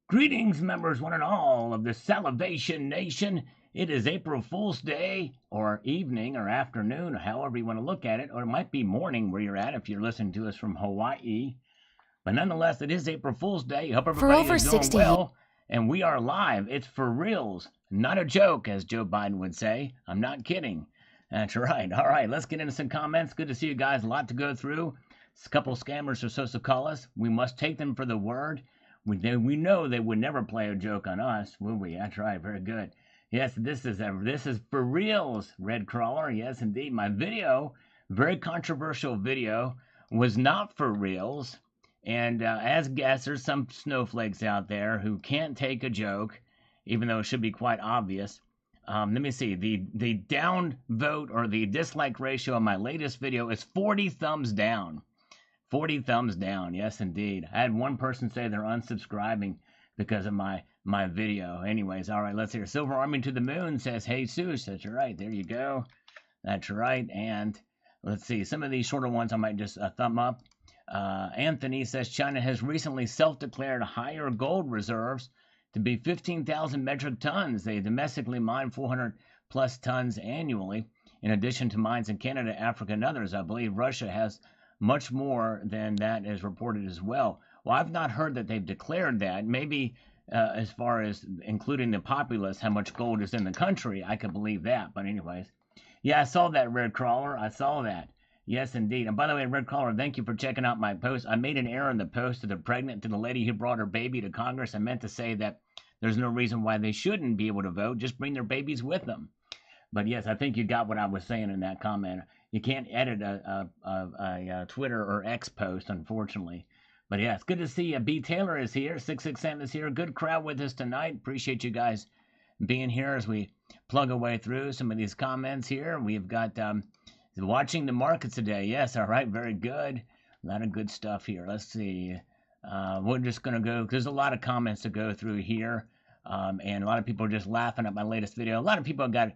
Greetings, members, one and all of the Salivation Nation. It is April Fool's Day, or evening, or afternoon, or however you want to look at it, or it might be morning where you're at if you're listening to us from Hawaii. But nonetheless, it is April Fool's Day. Hope everybody is doing well, and we are live. It's for reals, not a joke, as Joe Biden would say. I'm not kidding. That's right. All right, let's get into some comments. Good to see you guys. A lot to go through. A couple scammers are supposed to call us. We must take them for the word. We know they would never play a joke on us, would we? That's right. Very good. Yes, this is for reals, Red Crawler. Yes, indeed. My video, very controversial video, was not for reals. And as guests, there's some snowflakes out there who can't take a joke, even though it should be quite obvious. Let me see. The down vote or the dislike ratio on my latest video is 40 thumbs down. 40 thumbs down. Yes, indeed. I had one person say they're unsubscribing because of my video. Anyways, all right, let's hear. Silver Army to the Moon says, "Hey, Seuss." That's right. There you go. That's right. And let's see. Some of these shorter ones I might just thumb up. Anthony says, China has recently self-declared higher gold reserves to be 15,000 metric tons. They domestically mine 400 plus tons annually, in addition to mines in Canada, Africa, and others. I believe Russia has much more than that is reported as well. Well, I've not heard that they've declared that. Maybe as far as including the populace, how much gold is in the country, I could believe that. But anyways, yeah, I saw that, Red Crawler. I saw that. Yes, indeed. And by the way, Red Crawler, thank you for checking out my post. I made an error in the post to the lady who brought her baby to Congress. I meant to say that there's no reason why they shouldn't be able to vote. Just bring their babies with them. But yes, I think you got what I was saying in that comment. You can't edit a Twitter or X post, unfortunately. But yeah, it's good to see you. B. Taylor is here. 667 is here. Good crowd with us tonight. Appreciate you guys being here as we plug away through some of these comments here. We've got watching the markets today. Yes, all right, very good. A lot of good stuff here. Let's see. We're just going to go, there's a lot of comments to go through here. And a lot of people are just laughing at my latest video. A lot of people got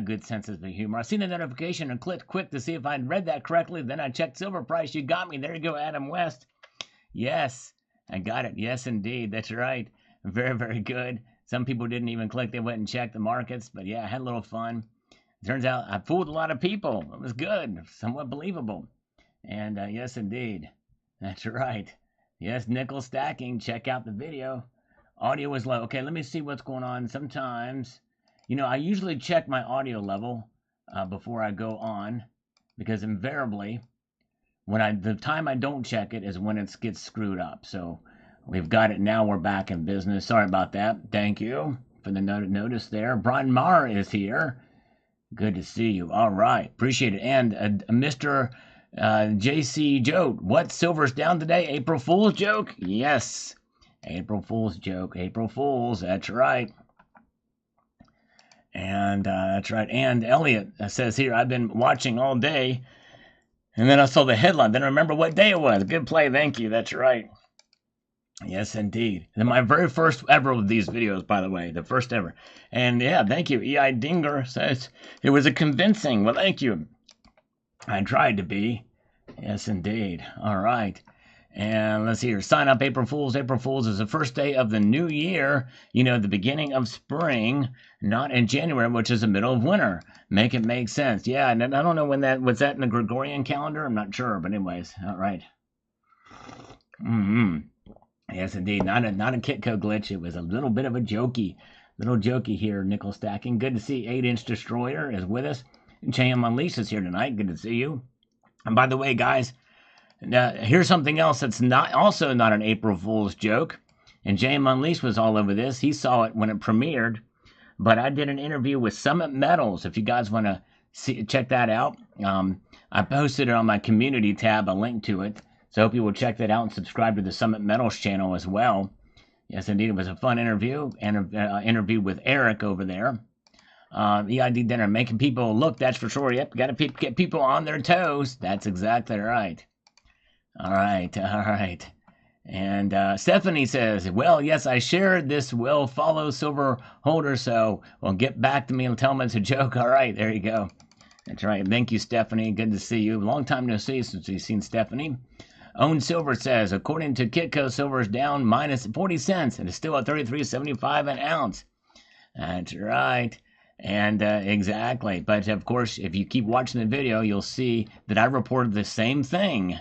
good senses of humor. I seen the notification and clicked quick to see if I'd read that correctly. Then I checked silver price. You got me. There you go, Adam West. Yes, I got it. Yes, indeed. That's right. Very, very good. Some people didn't even click. They went and checked the markets. But yeah, I had a little fun. Turns out I fooled a lot of people. It was good. Somewhat believable. And yes, indeed. That's right. Yes, nickel stacking. Check out the video. Audio is low. Okay, let me see what's going on. Sometimes, I usually check my audio level before I go on, because invariably, the time I don't check it is when it gets screwed up. So we've got it now. We're back in business. Sorry about that. Thank you for the notice there. Brian Marr is here. Good to see you. All right. Appreciate it. And Mr. J.C. Joe, what, silver's down today? April Fool's joke? Yes. April Fool's joke. April Fool's. That's right. And that's right. And Elliot says here, I've been watching all day, and then I saw the headline. Then I remember what day it was. Good play. Thank you. That's right. Yes, indeed. And my very first ever of these videos, by the way. The first ever. And yeah, thank you. E.I. Dinger says it was a convincing. Well, thank you. I tried to be. Yes, indeed. All right. And let's see here. Sign up April Fools. April Fools is the first day of the new year. The beginning of spring, not in January, which is the middle of winter. Make it make sense. Yeah, and I don't know when was that in the Gregorian calendar? I'm not sure, but anyways. All right. Yes, indeed. Not a Kitco glitch. It was a little bit of a little jokey here, nickel stacking. Good to see 8-inch Destroyer is with us. And JM Unleashed is here tonight. Good to see you. And by the way, guys, here's something else that's also not an April Fool's joke. And JM Unleashed was all over this. He saw it when it premiered. But I did an interview with Summit Metals. If you guys want to check that out, I posted it on my community tab, a link to it. So I hope you will check that out and subscribe to the Summit Metals channel as well. Yes, indeed, it was a fun interview, and interview with Eric over there. EID dinner, making people look, that's for sure. Yep, got to get people on their toes. That's exactly right. All right. And Stephanie says, well, yes, I shared this will follow silver holder, so well, get back to me and tell me it's a joke. All right, there you go. That's right. Thank you, Stephanie. Good to see you. Long time no see since we've seen Stephanie. Own Silver says, according to Kitco, silver is down minus 40 cents and is still at $33.75 an ounce. That's right. And exactly. But of course, if you keep watching the video, you'll see that I reported the same thing.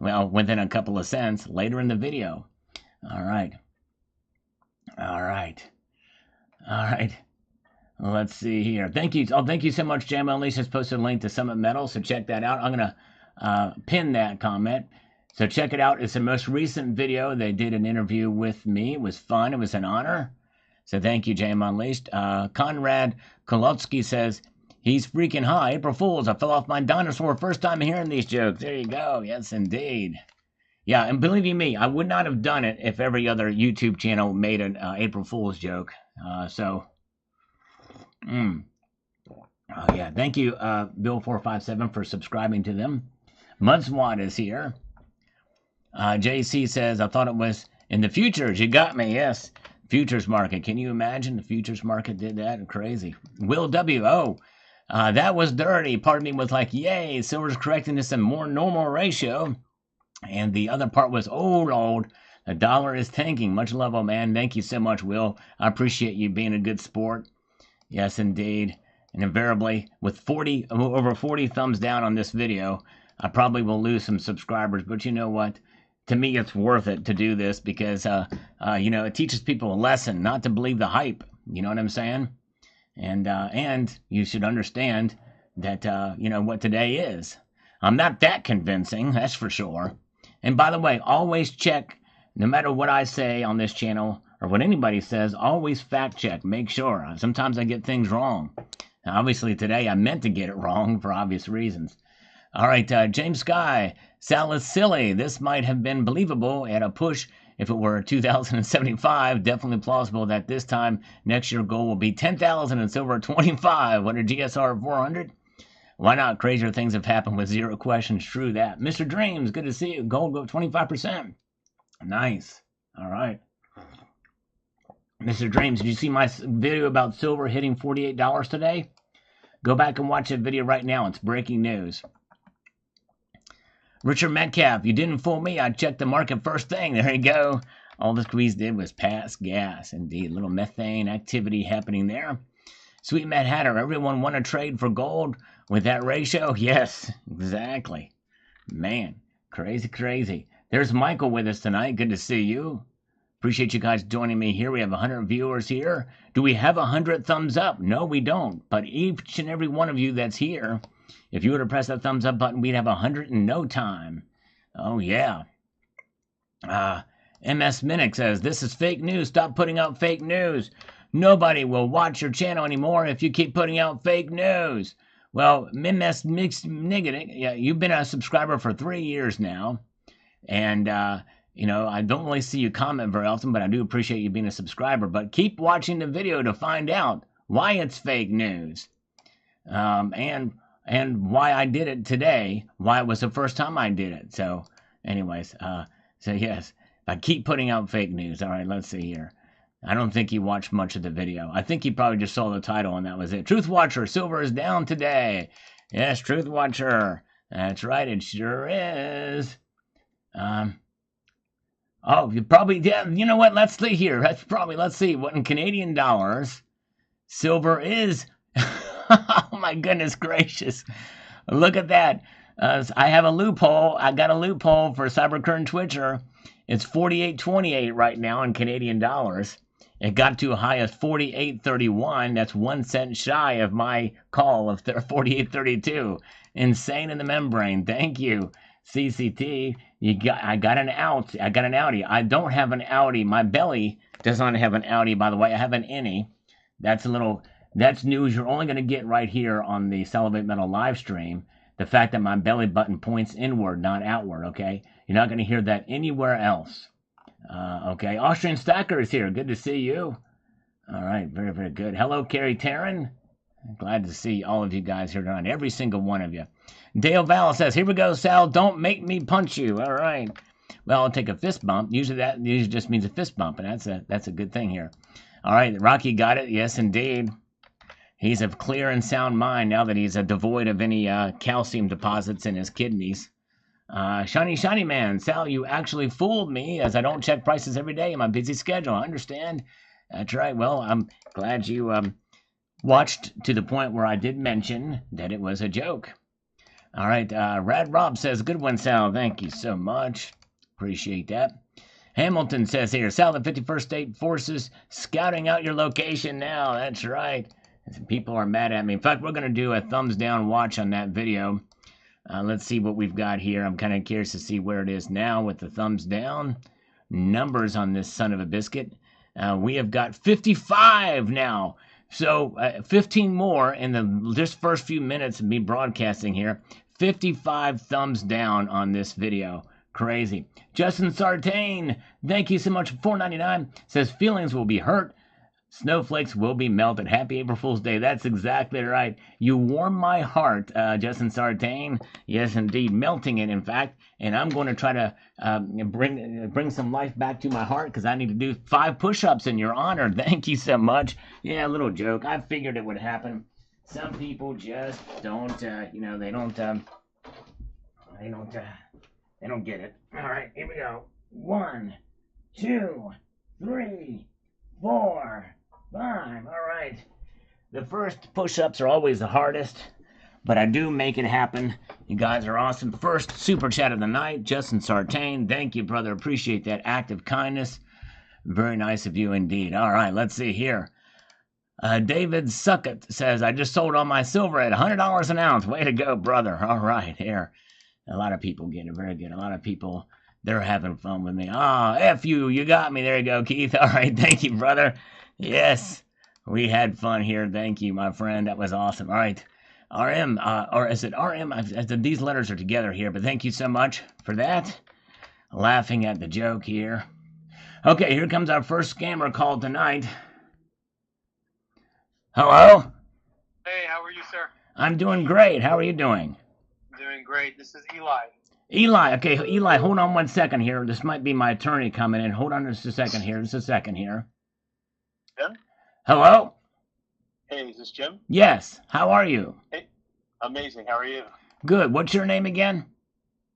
Well, within a couple of cents later in the video. All right. All right. All right. Let's see here. Thank you. Oh, thank you so much, Jam Unleashed has posted a link to Summit Metals, so check that out. I'm going to pin that comment. So check it out. It's the most recent video. They did an interview with me. It was fun. It was an honor. So thank you, Jam Unleashed. Conrad Kolotsky says, he's freaking high. April Fools. I fell off my dinosaur. First time hearing these jokes. There you go. Yes, indeed. Yeah, and believe you me, I would not have done it if every other YouTube channel made an April Fool's joke. Oh, yeah. Thank you, Bill457, for subscribing to them. Mudswat is here. JC says, I thought it was in the futures. You got me. Yes. Futures market. Can you imagine the futures market did that? Crazy. Will W. Oh, that was dirty. Part of me was like, yay, silver's correcting to some more normal ratio. And the other part was, oh, Lord, the dollar is tanking. Much love, oh, man. Thank you so much, Will. I appreciate you being a good sport. Yes, indeed. And invariably, with over 40 thumbs down on this video, I probably will lose some subscribers. But you know what? To me, it's worth it to do this because, it teaches people a lesson, not to believe the hype. You know what I'm saying? And you should understand that, what today is. I'm not that convincing, that's for sure. And by the way, always check, no matter what I say on this channel or what anybody says, always fact check. Make sure. Sometimes I get things wrong. Now, obviously, today I meant to get it wrong for obvious reasons. All right, James Sky. Sal is silly. This might have been believable at a push if it were 2075. Definitely plausible that this time next year goal will be 10,000 and silver 25. What a GSR 400? Why not? Crazier things have happened with zero questions. True that. Mr. Dreams, good to see you. Gold go up 25%. Nice. All right. Mr. Dreams, did you see my video about silver hitting $48 today? Go back and watch that video right now. It's breaking news. Richard Metcalf, you didn't fool me. I checked the market first thing. There you go. All the squeeze did was pass gas. Indeed. Little methane activity happening there. Sweet Mad Hatter, everyone want to trade for gold with that ratio? Yes, exactly. Man, crazy, crazy. There's Michael with us tonight. Good to see you. Appreciate you guys joining me here. We have 100 viewers here. Do we have 100 thumbs up? No, we don't. But each and every one of you that's here, if you were to press that thumbs up button, we'd have 100 in no time. Oh, yeah. MS Minnick says, this is fake news. Stop putting out fake news. Nobody will watch your channel anymore if you keep putting out fake news. Well, MS Mixed yeah, you've been a subscriber for 3 years now. And, I don't really see you comment very often, but I do appreciate you being a subscriber. But keep watching the video to find out why it's fake news. And why I did it today, why it was the first time I did it. So, anyways, yes, I keep putting out fake news. All right, let's see here. I don't think he watched much of the video. I think he probably just saw the title and that was it. Truth Watcher, silver is down today. Yes, Truth Watcher. That's right, it sure is. You probably, yeah, you know what? Let's see here. Let's see what in Canadian dollars silver is. Oh my goodness gracious. Look at that. I have a loophole. I got a loophole for Cyberkern Twitcher. It's 48.28 right now in Canadian dollars. It got to a high of 48.31. That's 1 cent shy of my call of 48.32. Insane in the membrane. Thank you, CCT. I got an out. I got an outie. I don't have an outie. My belly does not have an outie, by the way. I have an innie. That's news you're only going to get right here on the Salivate Metal live stream. The fact that my belly button points inward, not outward, okay? You're not going to hear that anywhere else. Okay, Austrian Stacker is here. Good to see you. All right, very, very good. Hello, Carrie Taryn. Glad to see all of you guys here tonight, every single one of you. Dale Val says, here we go, Sal. Don't make me punch you. All right. Well, I'll take a fist bump. Usually just means a fist bump, and that's a good thing here. All right, Rocky got it. Yes, indeed. He's of clear and sound mind now that he's devoid of any calcium deposits in his kidneys. Shiny Man, Sal, you actually fooled me as I don't check prices every day in my busy schedule. I understand. That's right. Well, I'm glad you watched to the point where I did mention that it was a joke. All right. Rad Rob says, good one, Sal. Thank you so much. Appreciate that. Hamilton says here, Sal, the 51st State Forces scouting out your location now. That's right. People are mad at me. In fact, we're going to do a thumbs down watch on that video. Let's see what we've got here. I'm kind of curious to see where it is now with the thumbs down. Numbers on this son of a biscuit. We have got 55 now. So 15 more in the just first few minutes of me broadcasting here. 55 thumbs down on this video. Crazy. Justin Sartain, thank you so much for $4.99. Says feelings will be hurt. Snowflakes will be melted. Happy April Fool's Day. That's exactly right. You warm my heart, Justin Sartain. Yes, indeed. Melting it, in fact. And I'm going to try to bring some life back to my heart because I need to do 5 push-ups in your honor. Thank you so much. Yeah, a little joke. I figured it would happen. Some people just don't, they don't get it. All right, here we go. 1, 2, 3, 4, 5. All right. The first push-ups are always the hardest, but I do make it happen. You guys are awesome. First super chat of the night, Justin Sartain. Thank you, brother. Appreciate that act of kindness. Very nice of you indeed. All right, let's see here. David Suckett says, I just sold all my silver at $100 an ounce. Way to go, brother. All right, here. A lot of people get it. Very good. A lot of people, they're having fun with me. F you. You got me. There you go, Keith. All right. Thank you, brother. Yes. We had fun here. Thank you, my friend. That was awesome. All right. RM, or is it RM? These letters are together here, but thank you so much for that. Laughing at the joke here. Okay, here comes our first scammer call tonight. Hello? Hey, how are you, sir? I'm doing great. How are you doing? Doing great. This is Eli. Eli, okay, Eli, hold on 1 second here. This might be my attorney coming in. Hold on just a second here. Just a second here. Jim? Hello? Hey, is this Jim? Yes. How are you? Hey, amazing. How are you? Good. What's your name again?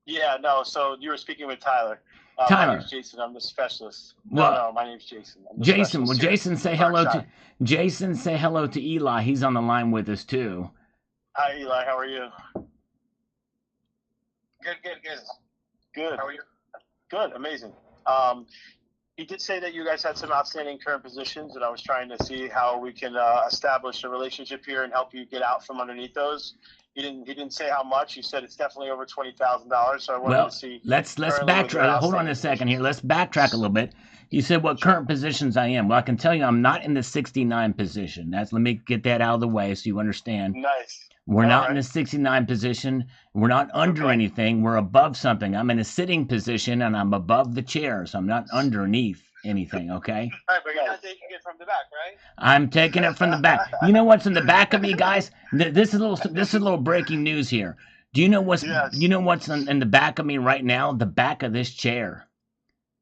Yeah, no, so you were speaking with Tyler. Tyler. My name's Jason. I'm the specialist. Well, No, my name's Jason. Jason, well, Jason, say hello to Jason. Say hello to Eli. He's on the line with us too. Hi, Eli. How are you? Good. Good. How are you? Good. Amazing. He did say that you guys had some outstanding current positions, and I was trying to see how we can establish a relationship here and help you get out from underneath those. He didn't say how much. He said it's definitely over $20,000. So I wanted to see. Let's backtrack. Hold on a second here. Let's backtrack a little bit. You said what current positions I am. Well, I can tell you I'm not in the 69 position. Let me get that out of the way so you understand. Nice. We're not in the 69 position. We're not under anything. We're above something. I'm in a sitting position, and I'm above the chair, so I'm not underneath anything, okay? All right, but you're not taking it from the back, right? I'm taking it from the back. You know what's in the back of me, guys? This is a little breaking news here. Do you know what's in the back of me right now? The back of this chair.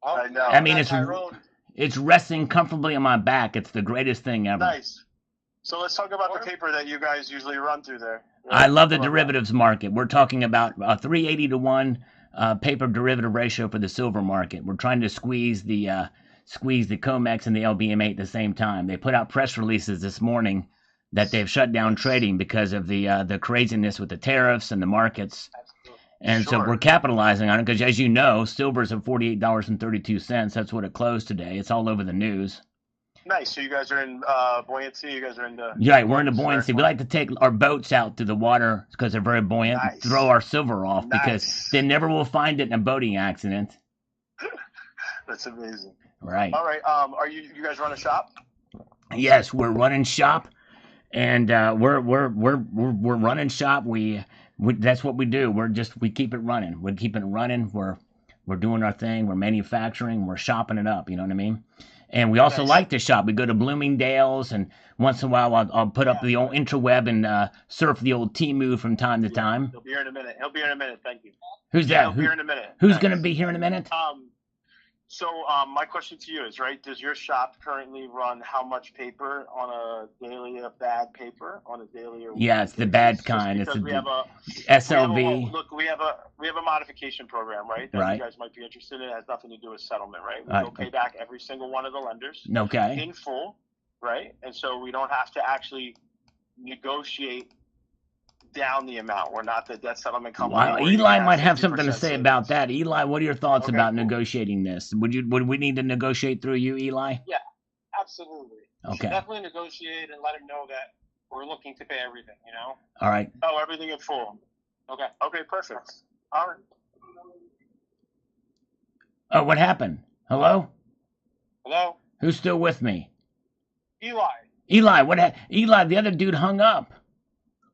I know. I mean, it's resting comfortably on my back. It's the greatest thing ever. Nice. So let's talk about the paper that you guys usually run through there. I love the derivatives market. We're talking about a 380 to 1 paper derivative ratio for the silver market. We're trying to squeeze the COMEX and the LBMA at the same time. They put out press releases this morning that they've shut down trading because of the craziness with the tariffs and the markets. And so we're capitalizing on it because, as you know, silver's at $48.32. That's what it closed today. It's all over the news. Nice. So you guys are in buoyancy. You guys are in the. Yeah, we're in the buoyancy. We like to take our boats out to the water because they're very buoyant. Nice. Throw our silver off because they never will find it in a boating accident. That's amazing. Right. All right. Are you guys run a shop? Yes, we're running shop, and we're running shop. We that's what we do. We keep it running. We're keeping it running. We're doing our thing. We're manufacturing. We're shopping it up. You know what I mean? And we also like to shop. We go to Bloomingdale's, and once in a while I'll put up the old intraweb and surf the old Temu from time to time. He'll be here in a minute. Thank you. Who's that? He'll be here in a minute. Who's going to be here in a minute? So my question to you is, right, does your shop currently run how much paper on a daily of bad paper on a daily or Yeah, weekly it's the basis? bad Just kind. It's because we have a SLV. look, we have a modification program, right, that you Right. guys might be interested in. It has nothing to do with settlement, right? We go Right. pay back every single one of the lenders Okay. in full, right? And so we don't have to actually negotiate down the amount. We're not the debt settlement company. Well, Where you Eli can might have 50% something to say about savings. that. Eli, what are your thoughts Okay, about cool. negotiating this? Would we need to negotiate through you, Eli? Yeah, absolutely. You should Okay. definitely negotiate and let him know that we're looking to pay everything, you know? All right. Oh, everything in full. Okay. Okay, perfect. All right. Oh, what happened? Hello? Hello? Who's still with me? Eli, Eli, Eli, the other dude hung up.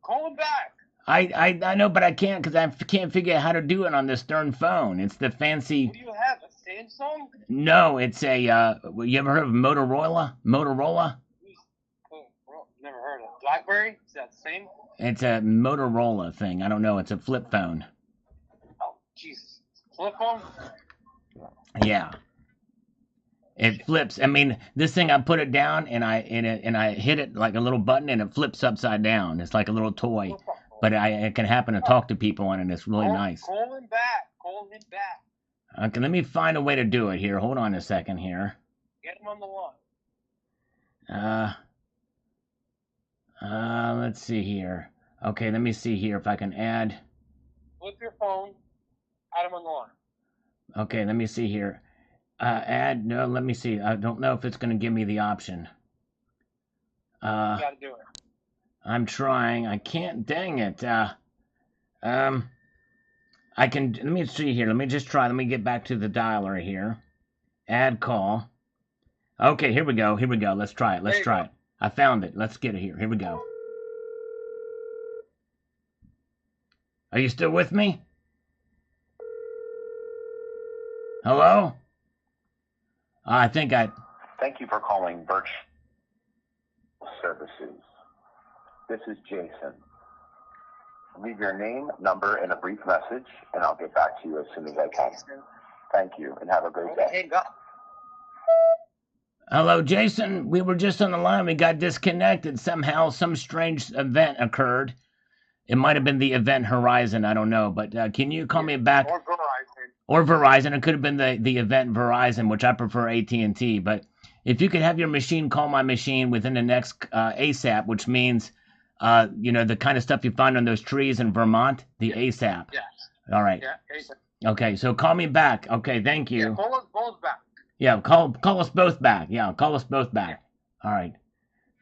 call him back. I know, but I can't because I can't figure out how to do it on this darn phone. It's the fancy. What do you have, a Samsung? No, it's a. You ever heard of Motorola? Motorola? Oh, well, never heard of it. BlackBerry? Is that the same? It's a Motorola thing. I don't know. It's a flip phone. Oh, Jesus. Flip phone? Yeah. It flips. I mean, this thing, I put it down and I hit it like a little button and it flips upside down. It's like a little toy, Flip phone. but I can happen to talk to people on it. It's really nice. Call him back. Call him back. Okay, let me find a way to do it here. Hold on a second here. Get him on the line. Let's see here. Okay, let me see here if I can add. Flip your phone. Add him on the line. Okay, let me see here. Add. No, let me see. I don't know if it's going to give me the option. You gotta do it. I'm trying. I can't. Dang it. I can. Let me see here. Let me just try. Let me get back to the dialer here. Add call. Okay, here we go. Here we go. Let's try it. Let's try it. I found it. Let's get it here. Here we go. Are you still with me? Hello? I think I. Thank you for calling Birch Services. This is Jason. Leave your name, number, and a brief message, and I'll get back to you as soon as I can. Thank you, and have a great day. Hang up. Hello, Jason. We were just on the line. We got disconnected. Somehow, some strange event occurred. It might have been the event Horizon. I don't know. But can you call me back? Or Verizon. Or Verizon. It could have been the event Verizon, which I prefer AT&T. But if you could have your machine call my machine within the next ASAP, which means, the kind of stuff you find on those trees in Vermont, the ASAP. Yes. All right. Yeah, ASAP. Okay, so call me back. Okay, thank you. Yeah, call us back. Yeah, call us both back. Yeah, call us both back. All right.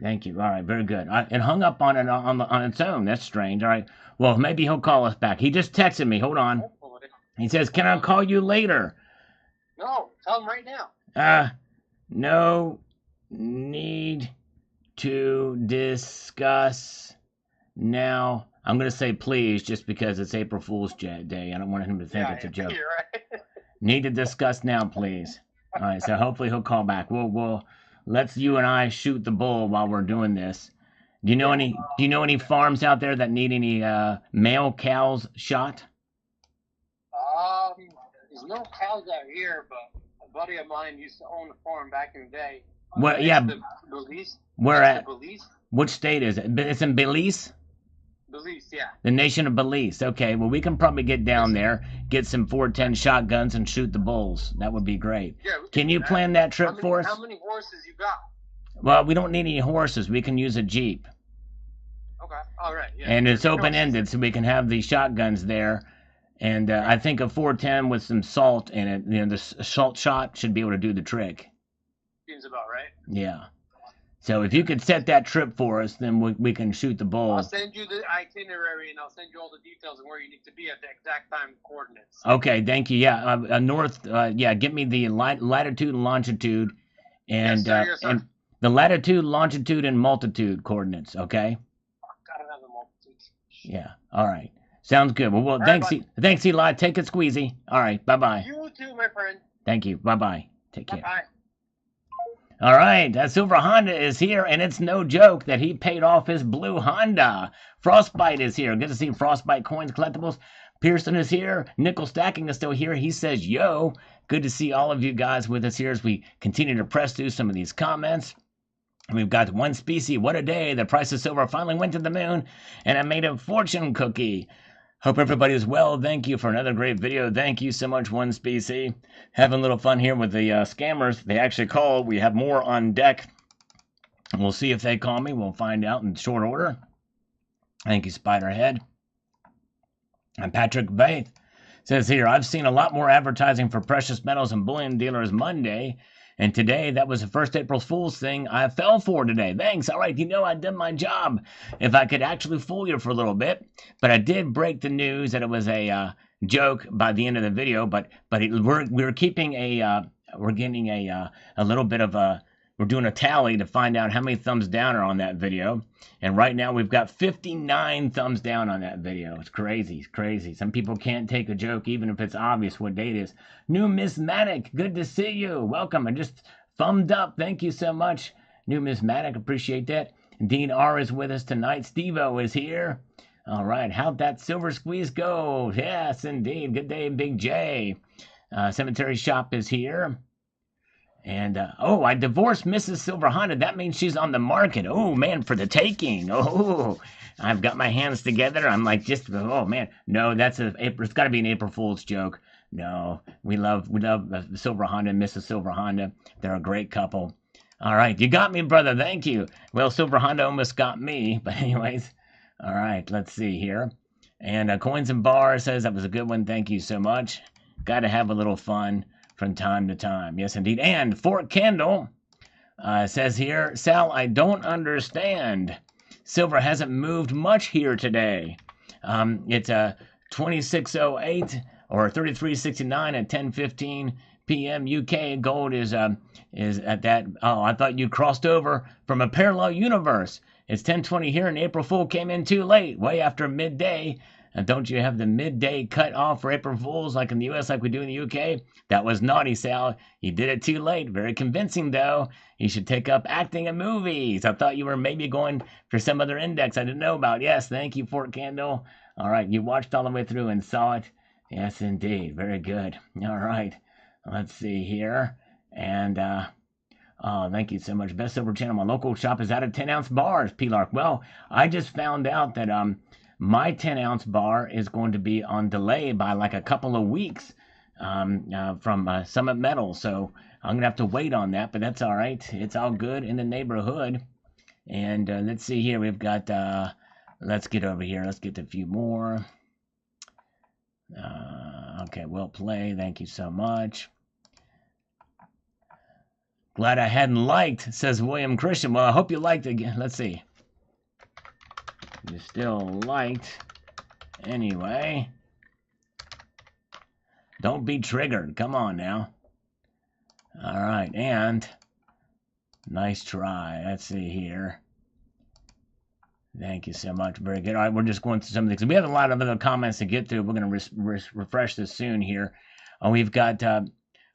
Thank you. All right, very good. It hung up on its own. That's strange. All right. Well, maybe he'll call us back. He just texted me. Hold on. Hopefully. He says, "Can I call you later?" No, tell him right now. No need to discuss now. I'm going to say please just because it's April Fool's Day. I don't want him to think it's a joke. You're right. Need to discuss now, please. All right, so hopefully he'll call back. We'll let's you and I shoot the bull while we're doing this. Do you know any farms out there that need any male cows shot? There's no cows out here, but a buddy of mine used to own a farm back in the day. Well, yeah. Belize. Where at? Belize. Which state is it? It's in Belize? Belize, yeah. The nation of Belize. Okay, well, we can probably get down there, get some 410 shotguns, and shoot the bulls. That would be great. Yeah. Can you plan that trip for us? How many horses you got? Well, we don't need any horses. We can use a Jeep. Okay. All right. Yeah. And it's open-ended, so we can have the shotguns there. And I think a 410 with some salt in it, the salt shot should be able to do the trick. Seems about right. Yeah. So if you could set that trip for us, then we can shoot the bull. I'll send you the itinerary, and I'll send you all the details on where you need to be at the exact time coordinates. Okay, thank you. Yeah, north. Give me the latitude and longitude, and Yes, sir. and the latitude, longitude, and multitude coordinates. Okay. I don't have the multitudes. Yeah. All right. Sounds good. Well, right, thanks, bye. thanks, Eli. Take it squeezy. All right. Bye bye. You too, my friend. Thank you. Bye bye. Take care. Bye. All right, Silver Honda is here, and it's no joke that he paid off his blue Honda. Frostbite is here. Good to see Frostbite Coins Collectibles. Pearson is here. Nickel Stacking is still here. He says, yo. Good to see all of you guys with us here as we continue to press through some of these comments. We've got one species. What a day. The price of silver finally went to the moon, and I made a fortune cookie. Hope everybody is well. Thank you for another great video. Thank you so much, one species. Having a little fun here with the scammers. They actually called. We have more on deck. We'll see if they call me. We'll find out in short order. Thank you, Spiderhead. And Patrick Baith says here, I've seen a lot more advertising for precious metals and bullion dealers Monday. And today, that was the first April Fool's thing I fell for today. Thanks. All right, I'd done my job. If I could actually fool you for a little bit. But I did break the news that it was a joke by the end of the video. But we're keeping we're getting a little bit of a, we're doing a tally to find out how many thumbs down are on that video. And right now, we've got 59 thumbs down on that video. It's crazy. It's crazy. Some people can't take a joke, even if it's obvious what date it is. Numismatic, good to see you. Welcome. I just thumbed up. Thank you so much, Numismatic. Appreciate that. Dean R is with us tonight. Steve-O is here. All right. How'd that silver squeeze go? Yes, indeed. Good day, Big J. Cemetery Shop is here. And, I divorced Mrs. Silver Honda. That means she's on the market. Oh, man, for the taking. Oh, I've got my hands together. I'm like, oh, man. No, it's got to be an April Fool's joke. No, we love Silver Honda and Mrs. Silver Honda. They're a great couple. All right, you got me, brother. Thank you. Well, Silver Honda almost got me. But anyways, all right, let's see here. And Coins and Bar says that was a good one. Thank you so much. Got to have a little fun from time to time. Yes, indeed. And Fort Kendall says here, Sal, I don't understand. Silver hasn't moved much here today. It's 2608 or 3369 at 10:15 p.m. UK. Gold is at that. Oh, I thought you crossed over from a parallel universe. It's 10:20 here, and April Fool came in too late, way after midday. And don't you have the midday cut off for April Fools like in the U.S., like we do in the U.K.? That was naughty, Sal. You did it too late. Very convincing, though. You should take up acting in movies. I thought you were maybe going for some other index I didn't know about. Yes, thank you, Fort Candle. All right, you watched all the way through and saw it. Yes, indeed. Very good. All right. Let's see here. And, thank you so much. Best Silver Channel. My local shop is out of 10-ounce bars, P-Lark. Well, I just found out that, my 10-ounce bar is going to be on delay by like a couple of weeks from Summit Metal. So I'm going to have to wait on that, but that's all right. It's all good in the neighborhood. And let's see here. We've got, let's get over here. Let's get a few more. Okay, well play. Thank you so much. Glad I hadn't liked, says William Christian. Well, I hope you liked again. Let's see. You still liked. Anyway. Don't be triggered. Come on now. All right. And nice try. Let's see here. Thank you so much. Very good. All right. We're just going through some of these. We have a lot of other comments to get through. We're going to refresh this soon here. We've got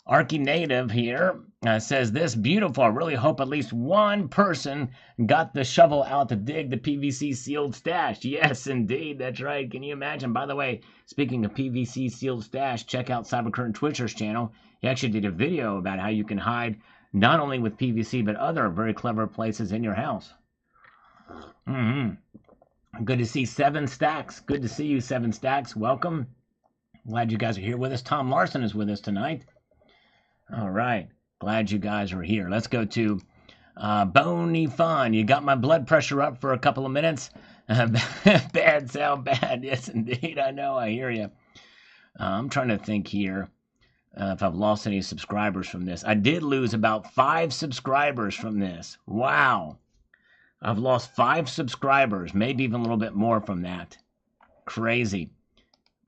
Arky Native here. Says this, beautiful. I really hope at least one person got the shovel out to dig the PVC sealed stash. Yes, indeed. That's right. Can you imagine? By the way, speaking of PVC sealed stash, check out Cybercurrent Twitcher's channel. He actually did a video about how you can hide not only with PVC, but other very clever places in your house. Good to see 7 Stacks. Good to see you, 7 Stacks. Welcome. Glad you guys are here with us. Tom Larson is with us tonight. All right. Glad you guys are here. Let's go to Bony Fun. You got my blood pressure up for a couple of minutes. Bad, Sal, bad. Yes, indeed. I know. I hear you. I'm trying to think here if I've lost any subscribers from this. I did lose about 5 subscribers from this. Wow. I've lost 5 subscribers, maybe even a little bit more from that. Crazy.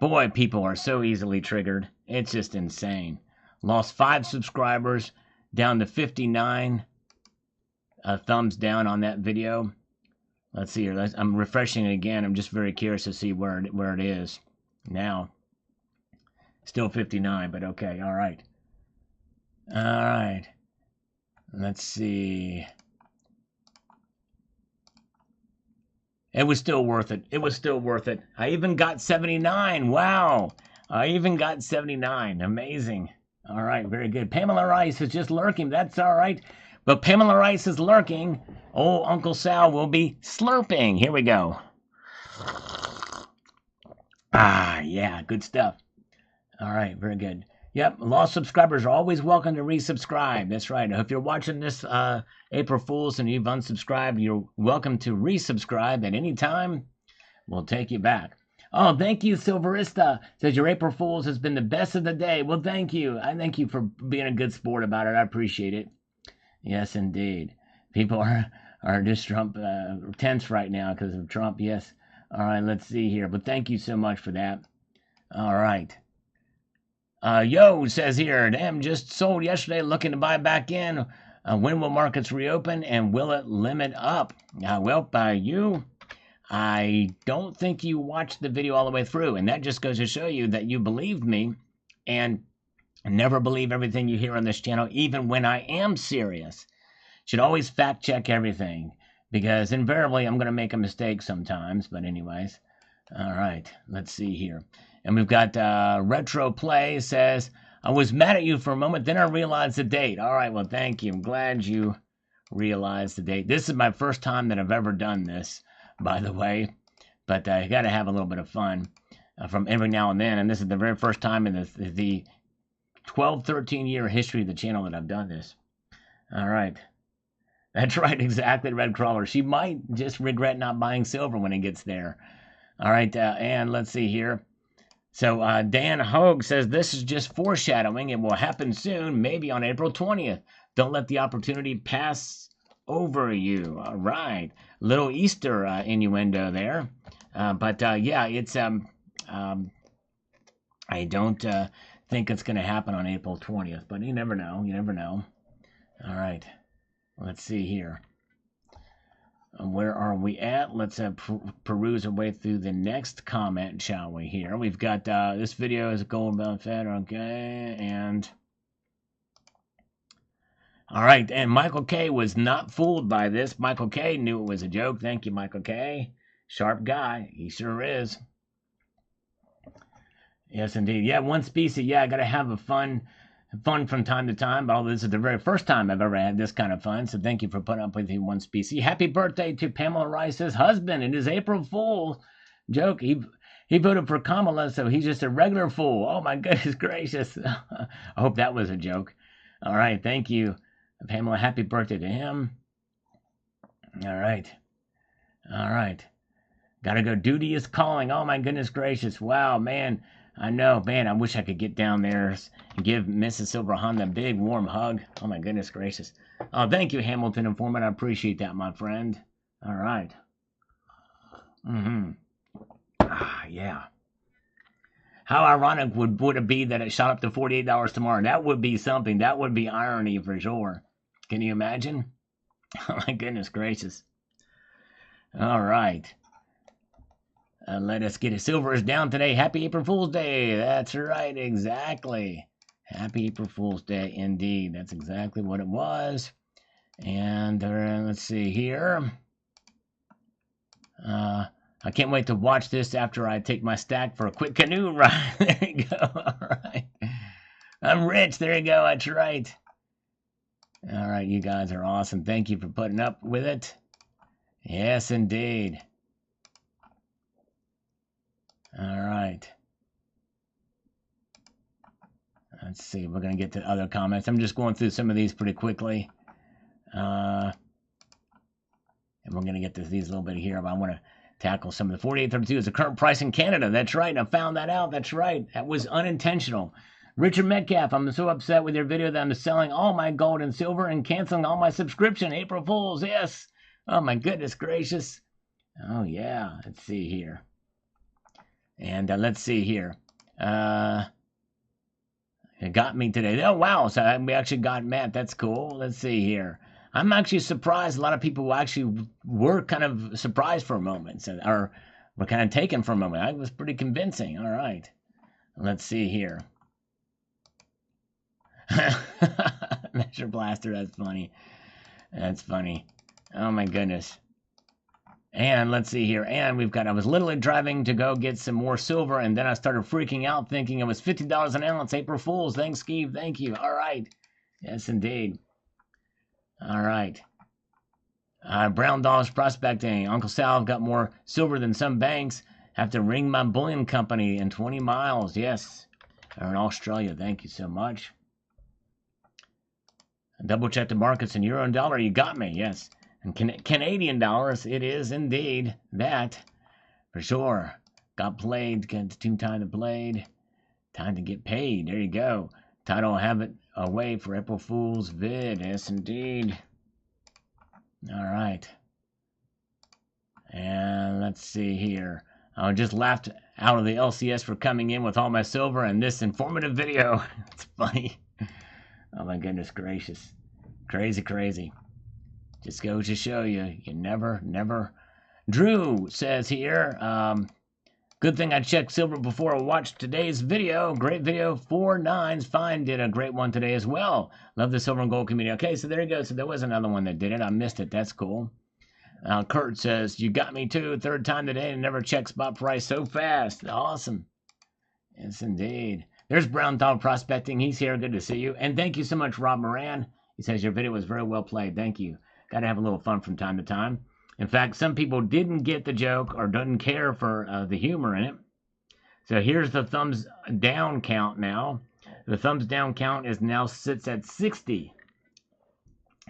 Boy, people are so easily triggered. It's just insane. Lost 5 subscribers, down to 59 thumbs down on that video. Let's see here. I'm refreshing it again. I'm just very curious to see where it is now. Still 59, but okay. All right. All right. Let's see. It was still worth it. It was still worth it. I even got 79. Wow. I even got 79. Amazing. All right, very good. Pamela Rice is just lurking. That's all right. But Pamela Rice is lurking. Old Uncle Sal will be slurping. Here we go. Ah, yeah, good stuff. All right, very good. Yep, lost subscribers are always welcome to resubscribe. That's right. If you're watching this April Fool's and you've unsubscribed, you're welcome to resubscribe at any time. We'll take you back. Oh, thank you, Silverista. Says your April Fool's has been the best of the day. Well, thank you. I thank you for being a good sport about it. I appreciate it. Yes, indeed. People are just Trump tense right now because of Trump. Yes. All right, let's see here. But thank you so much for that. All right. Yo says here, damn, just sold yesterday, looking to buy back in. When will markets reopen and will it limit up? You, I don't think you watched the video all the way through, and that just goes to show you that you believed me and never believe everything you hear on this channel, even when I am serious. Should always fact check everything because invariably I'm going to make a mistake sometimes, but anyways. All right, let's see here. And we've got Retro Play says, I was mad at you for a moment, then I realized the date. All right, well, thank you. I'm glad you realized the date. This is my first time that I've ever done this, by the way. But I got to have a little bit of fun from every now and then. And this is the very first time in the 12, 13-year history of the channel that I've done this. All right. That's right, exactly, Red Crawler. She might just regret not buying silver when it gets there. All right, and let's see here. So Dan Hogue says, this is just foreshadowing. It will happen soon, maybe on April 20th. Don't let the opportunity pass over you. All right. Little Easter innuendo there. Yeah, it's... I don't think it's going to happen on April 20th, but you never know. You never know. All right. Let's see here. Where are we at? Let's peruse our way through the next comment, shall we? Here we've got this video is a gold bound Fed, okay, and all right. And Michael K was not fooled by this. Michael K knew it was a joke. Thank you, Michael K. Sharp guy, he sure is. Yes, indeed. Yeah, one species. Yeah, I gotta have a fun from time to time, but this is the very first time I've ever had this kind of fun, so thank you for putting up with me, one species. Happy birthday to Pamela Rice's husband. It is April Fool joke. He voted for Kamala, so he's just a regular fool. Oh my goodness gracious. I hope that was a joke. All right, thank you, Pamela. Happy birthday to him. All right. Gotta go. Duty is calling. Oh my goodness gracious. Wow, man. I know, man, I wish I could get down there and give Mrs. Silverhand a big warm hug. Oh, my goodness gracious. Oh, thank you, Hamilton Informant. I appreciate that, my friend. All right. Yeah. How ironic would it be that it shot up to $48 tomorrow? That would be something. That would be irony for sure. Can you imagine? Oh, my goodness gracious. All right. Let us get it. Silver is down today. Happy April Fool's Day. That's right, exactly. Happy April Fool's Day, indeed. That's exactly what it was. And let's see here. I can't wait to watch this after I take my stack for a quick canoe ride. There you go. All right. I'm rich. There you go. That's right. All right, you guys are awesome. Thank you for putting up with it. Yes, indeed. All right. Let's see. We're going to get to other comments. I'm just going through some of these pretty quickly. And we're going to get to these a little bit here, but I want to tackle some of the 48.32 is the current price in Canada. That's right. I found that out. That's right. That was unintentional. Richard Metcalf, I'm so upset with your video that I'm selling all my gold and silver and canceling all my subscription. April Fools. Yes. Oh, my goodness gracious. Oh, yeah. Let's see here. And let's see here. It got me today. Oh, wow. So we actually got Matt. That's cool. Let's see here. I'm actually surprised. A lot of people actually were kind of surprised for a moment. Or were kind of taken for a moment. That was pretty convincing. All right. Let's see here. Measure Blaster. That's funny. That's funny. Oh, my goodness. And let's see here. And I was literally driving to go get some more silver, and then I started freaking out thinking it was $50 an ounce. April Fools. Thanks, Steve. Thank you. All right. Yes, indeed. All right. Brown Dollars Prospecting. Uncle Sal got more silver than some banks. Have to ring my bullion company in 20 miles. Yes. Or in Australia. Thank you so much. Double check the markets in euro and dollar. You got me. Yes. And Canadian dollars. It is indeed that. For sure. Got played. Got the time to played. Time to get paid. There you go. Title have it away for April Fool's vid. Yes, indeed. All right. And let's see here. I just laughed out of the LCS for coming in with all my silver and this informative video. It's funny. Oh my goodness gracious. Crazy, crazy. Just goes to show you, you never. Drew says here, good thing I checked silver before I watched today's video. Great video. 4 9s. Fine did a great one today as well. Love the silver and gold community. Okay, so there you go. So there was another one that did it. I missed it. That's cool. Kurt says, you got me too. 3rd time today and never check spot price so fast. Awesome. Yes, indeed. There's Brown Dog Prospecting. He's here. Good to see you. And thank you so much, Rob Moran. He says your video was very well played. Thank you. Got to have a little fun from time to time. In fact, some people didn't get the joke or didn't care for the humor in it. So here's the thumbs down count now. The thumbs down count is now sits at 60.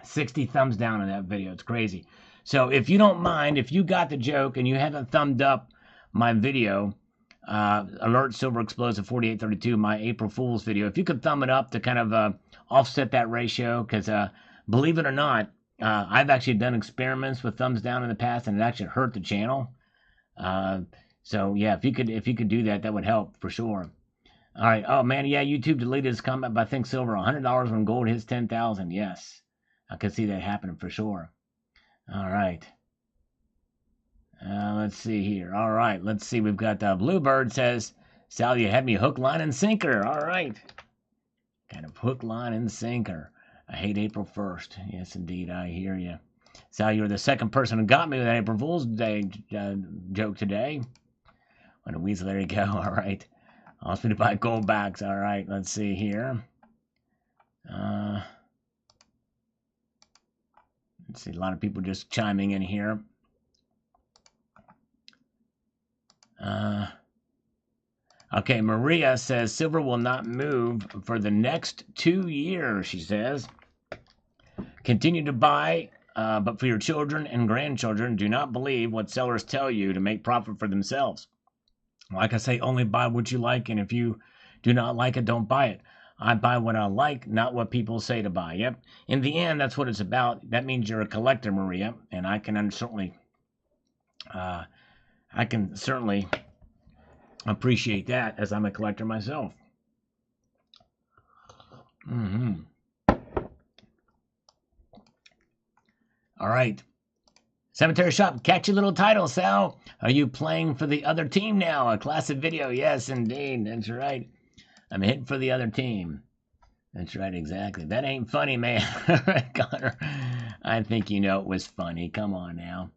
60 thumbs down in that video. It's crazy. So if you don't mind, if you got the joke and you haven't thumbed up my video, Alert Silver Explosive 4832, my April Fool's video, if you could thumb it up to kind of offset that ratio, because believe it or not, I've actually done experiments with thumbs down in the past, and it actually hurt the channel. So yeah, if you could do that, that would help for sure. All right. Oh man, yeah, YouTube deleted his comment by Think Silver. $100 when gold hits 10,000. Yes, I could see that happening for sure. All right. Let's see here. All right. Let's see. We've got Bluebird says, Sal, you had me hook, line, and sinker. All right. Kind of hook, line, and sinker. I hate April 1st. Yes, indeed. I hear you. Sal, you're the second person who got me with that April Fool's Day joke today. What a weasel. There you go. All right. Asked me to buy gold backs. All right. Let's see here. Let's see. A lot of people just chiming in here. Okay, Maria says silver will not move for the next 2 years, she says. Continue to buy, but for your children and grandchildren, do not believe what sellers tell you to make profit for themselves. Like I say, only buy what you like, and if you do not like it, don't buy it. I buy what I like, not what people say to buy. Yep. In the end, that's what it's about. That means you're a collector, Maria, and I can certainly appreciate that, as I'm a collector myself. All right. Cemetery Shop, catchy little title, Sal. Are you playing for the other team now? A classic video. Yes, indeed. That's right. I'm hitting for the other team. That's right, exactly. That ain't funny, man. Connor, I think you know it was funny. Come on now.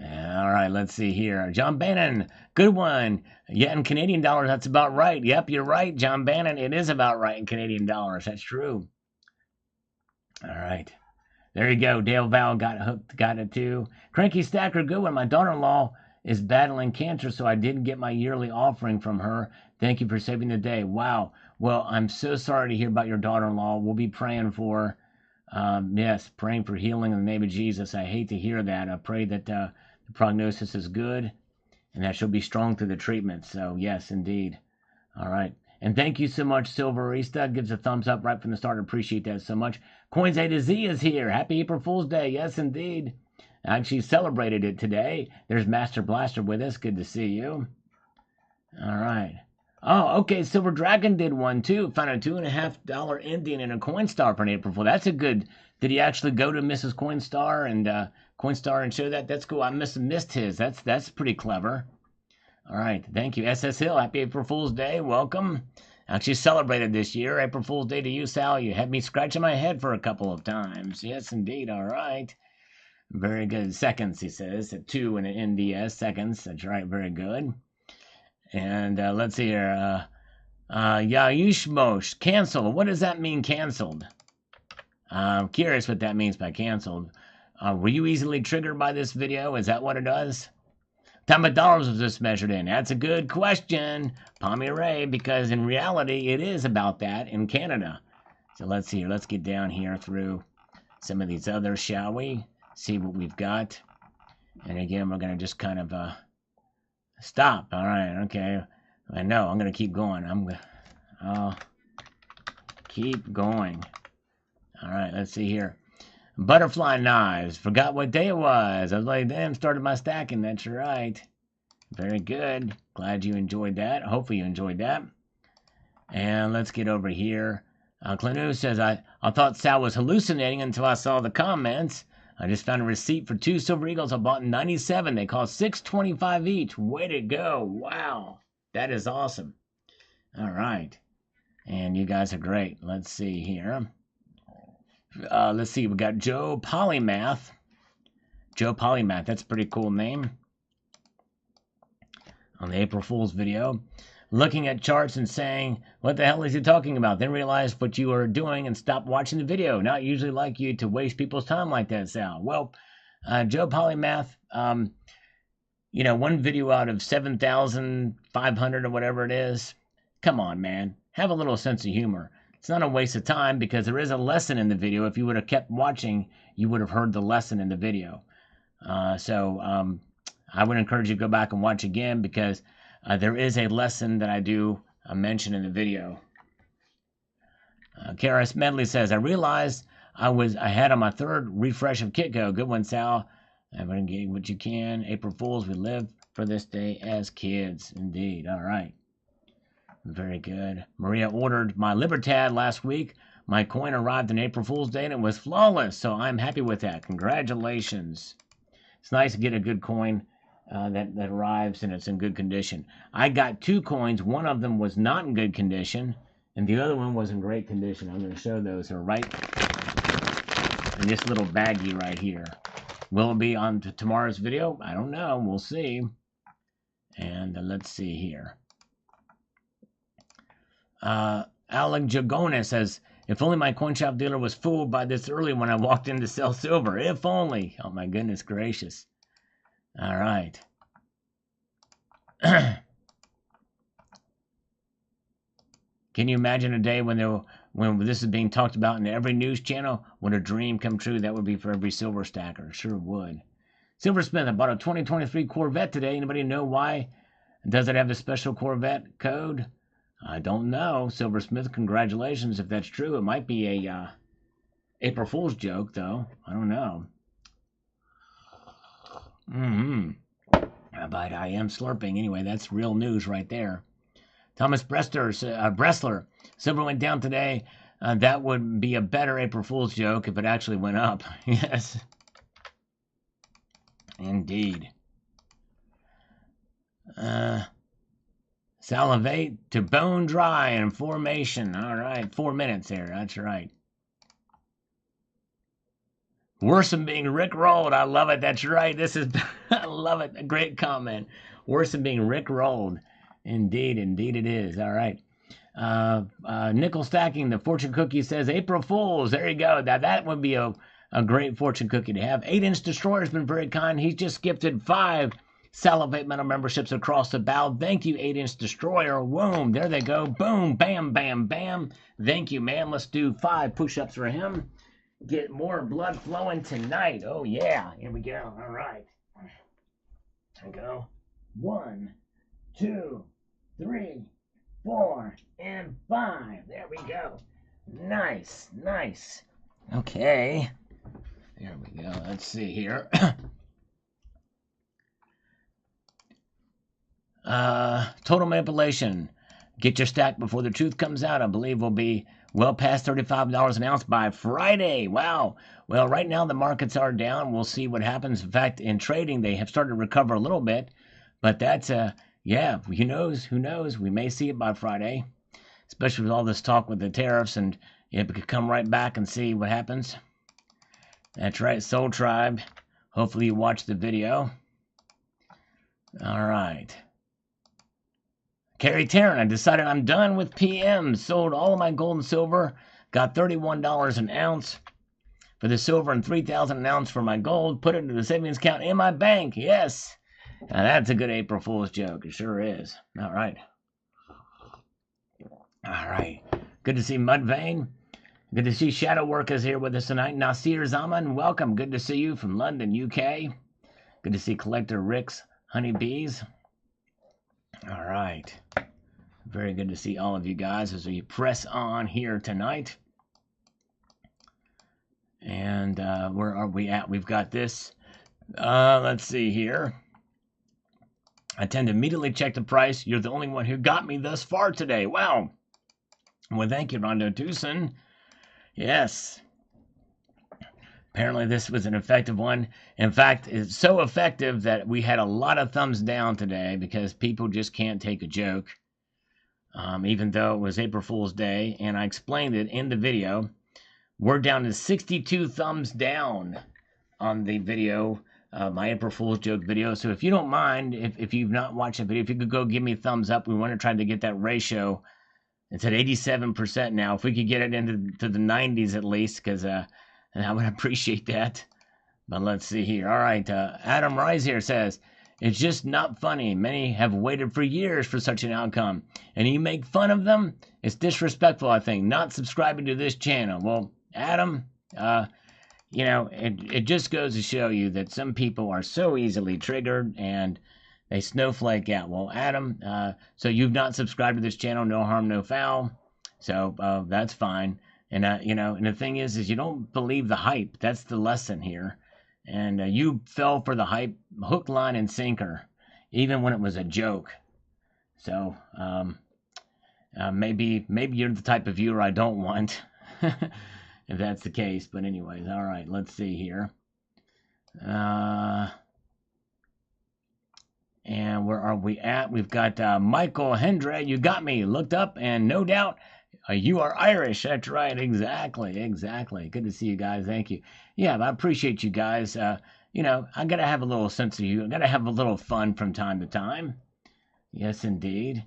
All right, let's see here. John Bannon, good one. Yeah, in Canadian dollars, that's about right. Yep, you're right, John Bannon. It is about right in Canadian dollars. That's true. All right. There you go. Dale Val got it too. Cranky Stacker, good one. My daughter-in-law is battling cancer, so I didn't get my yearly offering from her. Thank you for saving the day. Wow. Well, I'm so sorry to hear about your daughter-in-law. We'll be praying for yes, praying for healing in the name of Jesus. I hate to hear that. I pray that the prognosis is good and that she'll be strong through the treatment. So, yes, indeed. All right. And thank you so much, Silverista. Gives a thumbs up right from the start. Appreciate that so much. Coins A to Z is here. Happy April Fool's Day. Yes, indeed. I actually celebrated it today. There's Master Blaster with us. Good to see you. All right. Oh, okay. Silver Dragon did one too. Found a $2.50 Indian in a Coinstar for an April Fool. That's a good. Did he actually go to Mrs. Coinstar and show that? That's cool. I missed his. That's pretty clever. All right. Thank you, SS Hill. Happy April Fool's Day. Welcome. Actually celebrated this year. April Fool's Day to you, Sal. You had me scratching my head for a couple of times. Yes, indeed. All right. Very good. Seconds, he says. 2 in an NDS. Seconds. That's right. Very good. And let's see here. Yayushmosh. Canceled. What does that mean, canceled? I'm curious what that means by canceled. Were you easily triggered by this video? Is that what it does? How many dollars was this measured in? That's a good question, Pommy Ray, because in reality, it is about that in Canada. So let's see here. Let's get down here through some of these others, shall we? See what we've got. And again, we're going to just kind of stop. All right, okay. I know, I'm going to keep going. I'll keep going. All right, let's see here. Butterfly knives. Forgot what day it was. I was like, damn, started my stacking. That's right. Very good. Glad you enjoyed that. Hopefully you enjoyed that. And let's get over here. Clanu says, I thought Sal was hallucinating until I saw the comments. I just found a receipt for 2 Silver Eagles I bought in 97. They cost $6.25 each. Way to go. Wow. That is awesome. All right. And you guys are great. Let's see here. Let's see. We got Joe Polymath. Joe Polymath. That's a pretty cool name. On the April Fool's video. Looking at charts and saying, what the hell is he talking about? Then realize what you are doing and stop watching the video. Not usually like you to waste people's time like that, Sal. Well, Joe Polymath, you know, one video out of 7,500 or whatever it is. Come on, man. Have a little sense of humor. It's not a waste of time because there is a lesson in the video. If you would have kept watching, you would have heard the lesson in the video. So I would encourage you to go back and watch again because there is a lesson that I do mention in the video. Karis Medley says, I realized I had on my 3rd refresh of Kitco. Good one, Sal. Everyone get what you can. April Fools, we live for this day as kids. Indeed. All right. Very good. Maria ordered my Libertad last week. My coin arrived on April Fool's Day and it was flawless. So I'm happy with that. Congratulations. It's nice to get a good coin that arrives and it's in good condition. I got 2 coins. One of them was not in good condition and the other one was in great condition. I'm going to show those. They're right in this little baggie right here. Will it be on tomorrow's video? I don't know. We'll see. And let's see here. Alec Jagona says, if only my coin shop dealer was fooled by this early when I walked in to sell silver. If only. Oh my goodness gracious. All right. Can you imagine a day when this is being talked about in every news channel? Would a dream come true? That would be for every silver stacker. Sure would. Silversmith, I bought a 2023 Corvette today. Anybody know why? Does it have a special Corvette code? I don't know. Silversmith, congratulations if that's true. It might be a April Fool's joke, though. I don't know. But I am slurping. Anyway, that's real news right there. Thomas Bressler, silver went down today. That would be a better April Fool's joke if it actually went up. Yes. Indeed. Salivate to bone dry in formation. All right, 4 minutes here. That's right. Worse than being rickrolled. I love it. That's right. This is, I love it. A great comment. Worse than being rickrolled. Indeed, indeed it is. All right. Nickel stacking. The fortune cookie says April Fools. There you go. Now that would be a great fortune cookie to have. 8-inch Destroyer has been very kind. He's just gifted 5 Salivate Metal memberships across the bow. Thank you, 8-inch Destroyer. Boom. There they go. Boom. Bam, bam, bam. Thank you, man. Let's do 5 push-ups for him. Get more blood flowing tonight. Oh, yeah. Here we go. All right. There we go. 1, 2, 3, 4, and 5. There we go. Nice. Nice. Okay. There we go. Let's see here. Total manipulation. Get your stack before the truth comes out. I believe will be well past $35 an ounce by Friday. Wow. Well, right now the markets are down. We'll see what happens. In fact, in trading, they have started to recover a little bit. But that's, yeah, who knows? Who knows? We may see it by Friday. Especially with all this talk with the tariffs. And yeah, we could come right back and see what happens. That's right, Soul Tribe. Hopefully you watched the video. All right. Carrie Tarrant, I decided I'm done with PM. Sold all of my gold and silver. Got $31 an ounce for the silver and $3,000 an ounce for my gold. Put it into the savings account in my bank. Yes. Now that's a good April Fool's joke. It sure is. All right. All right. Good to see Mudvayne. Good to see Shadow Workers here with us tonight. Nasir Zaman, welcome. Good to see you from London, UK. Good to see Collector Rick's Honeybees. All right. Very good to see all of you guys as we press on here tonight. And where are we at? We've got this. Let's see here. I tend to immediately check the price. You're the only one who got me thus far today. Wow. Well, thank you, Rondo Tucson. Yes. Apparently this was an effective one. In fact, it's so effective that we had a lot of thumbs down today because people just can't take a joke. Even though it was April Fool's Day, and I explained it in the video. We're down to 62 thumbs down on the video, my April Fool's joke video. So if you don't mind, if you've not watched the video, if you could go give me a thumbs up. We want to try to get that ratio. It's at 87% now. If we could get it into the 90s at least, because I would appreciate that. But let's see here. All right, Adam Rise here says, it's just not funny. Many have waited for years for such an outcome. And you make fun of them? It's disrespectful, I think, not subscribing to this channel. Well, Adam, you know, it just goes to show you that some people are so easily triggered and they snowflake out. Well, Adam, so you've not subscribed to this channel, no harm, no foul. So that's fine. And, you know, and the thing is you don't believe the hype. That's the lesson here. And you fell for the hype, hook, line, and sinker, even when it was a joke. So maybe you're the type of viewer I don't want, if that's the case. But anyways, all right, let's see here. And where are we at? We've got Michael Hendra. You got me. Looked up, and no doubt you are Irish. That's right. Exactly. Good to see you guys. Thank you. Yeah, I appreciate you guys. You know, I got to have a little sense of you. I got to have a little fun from time to time. Yes, indeed.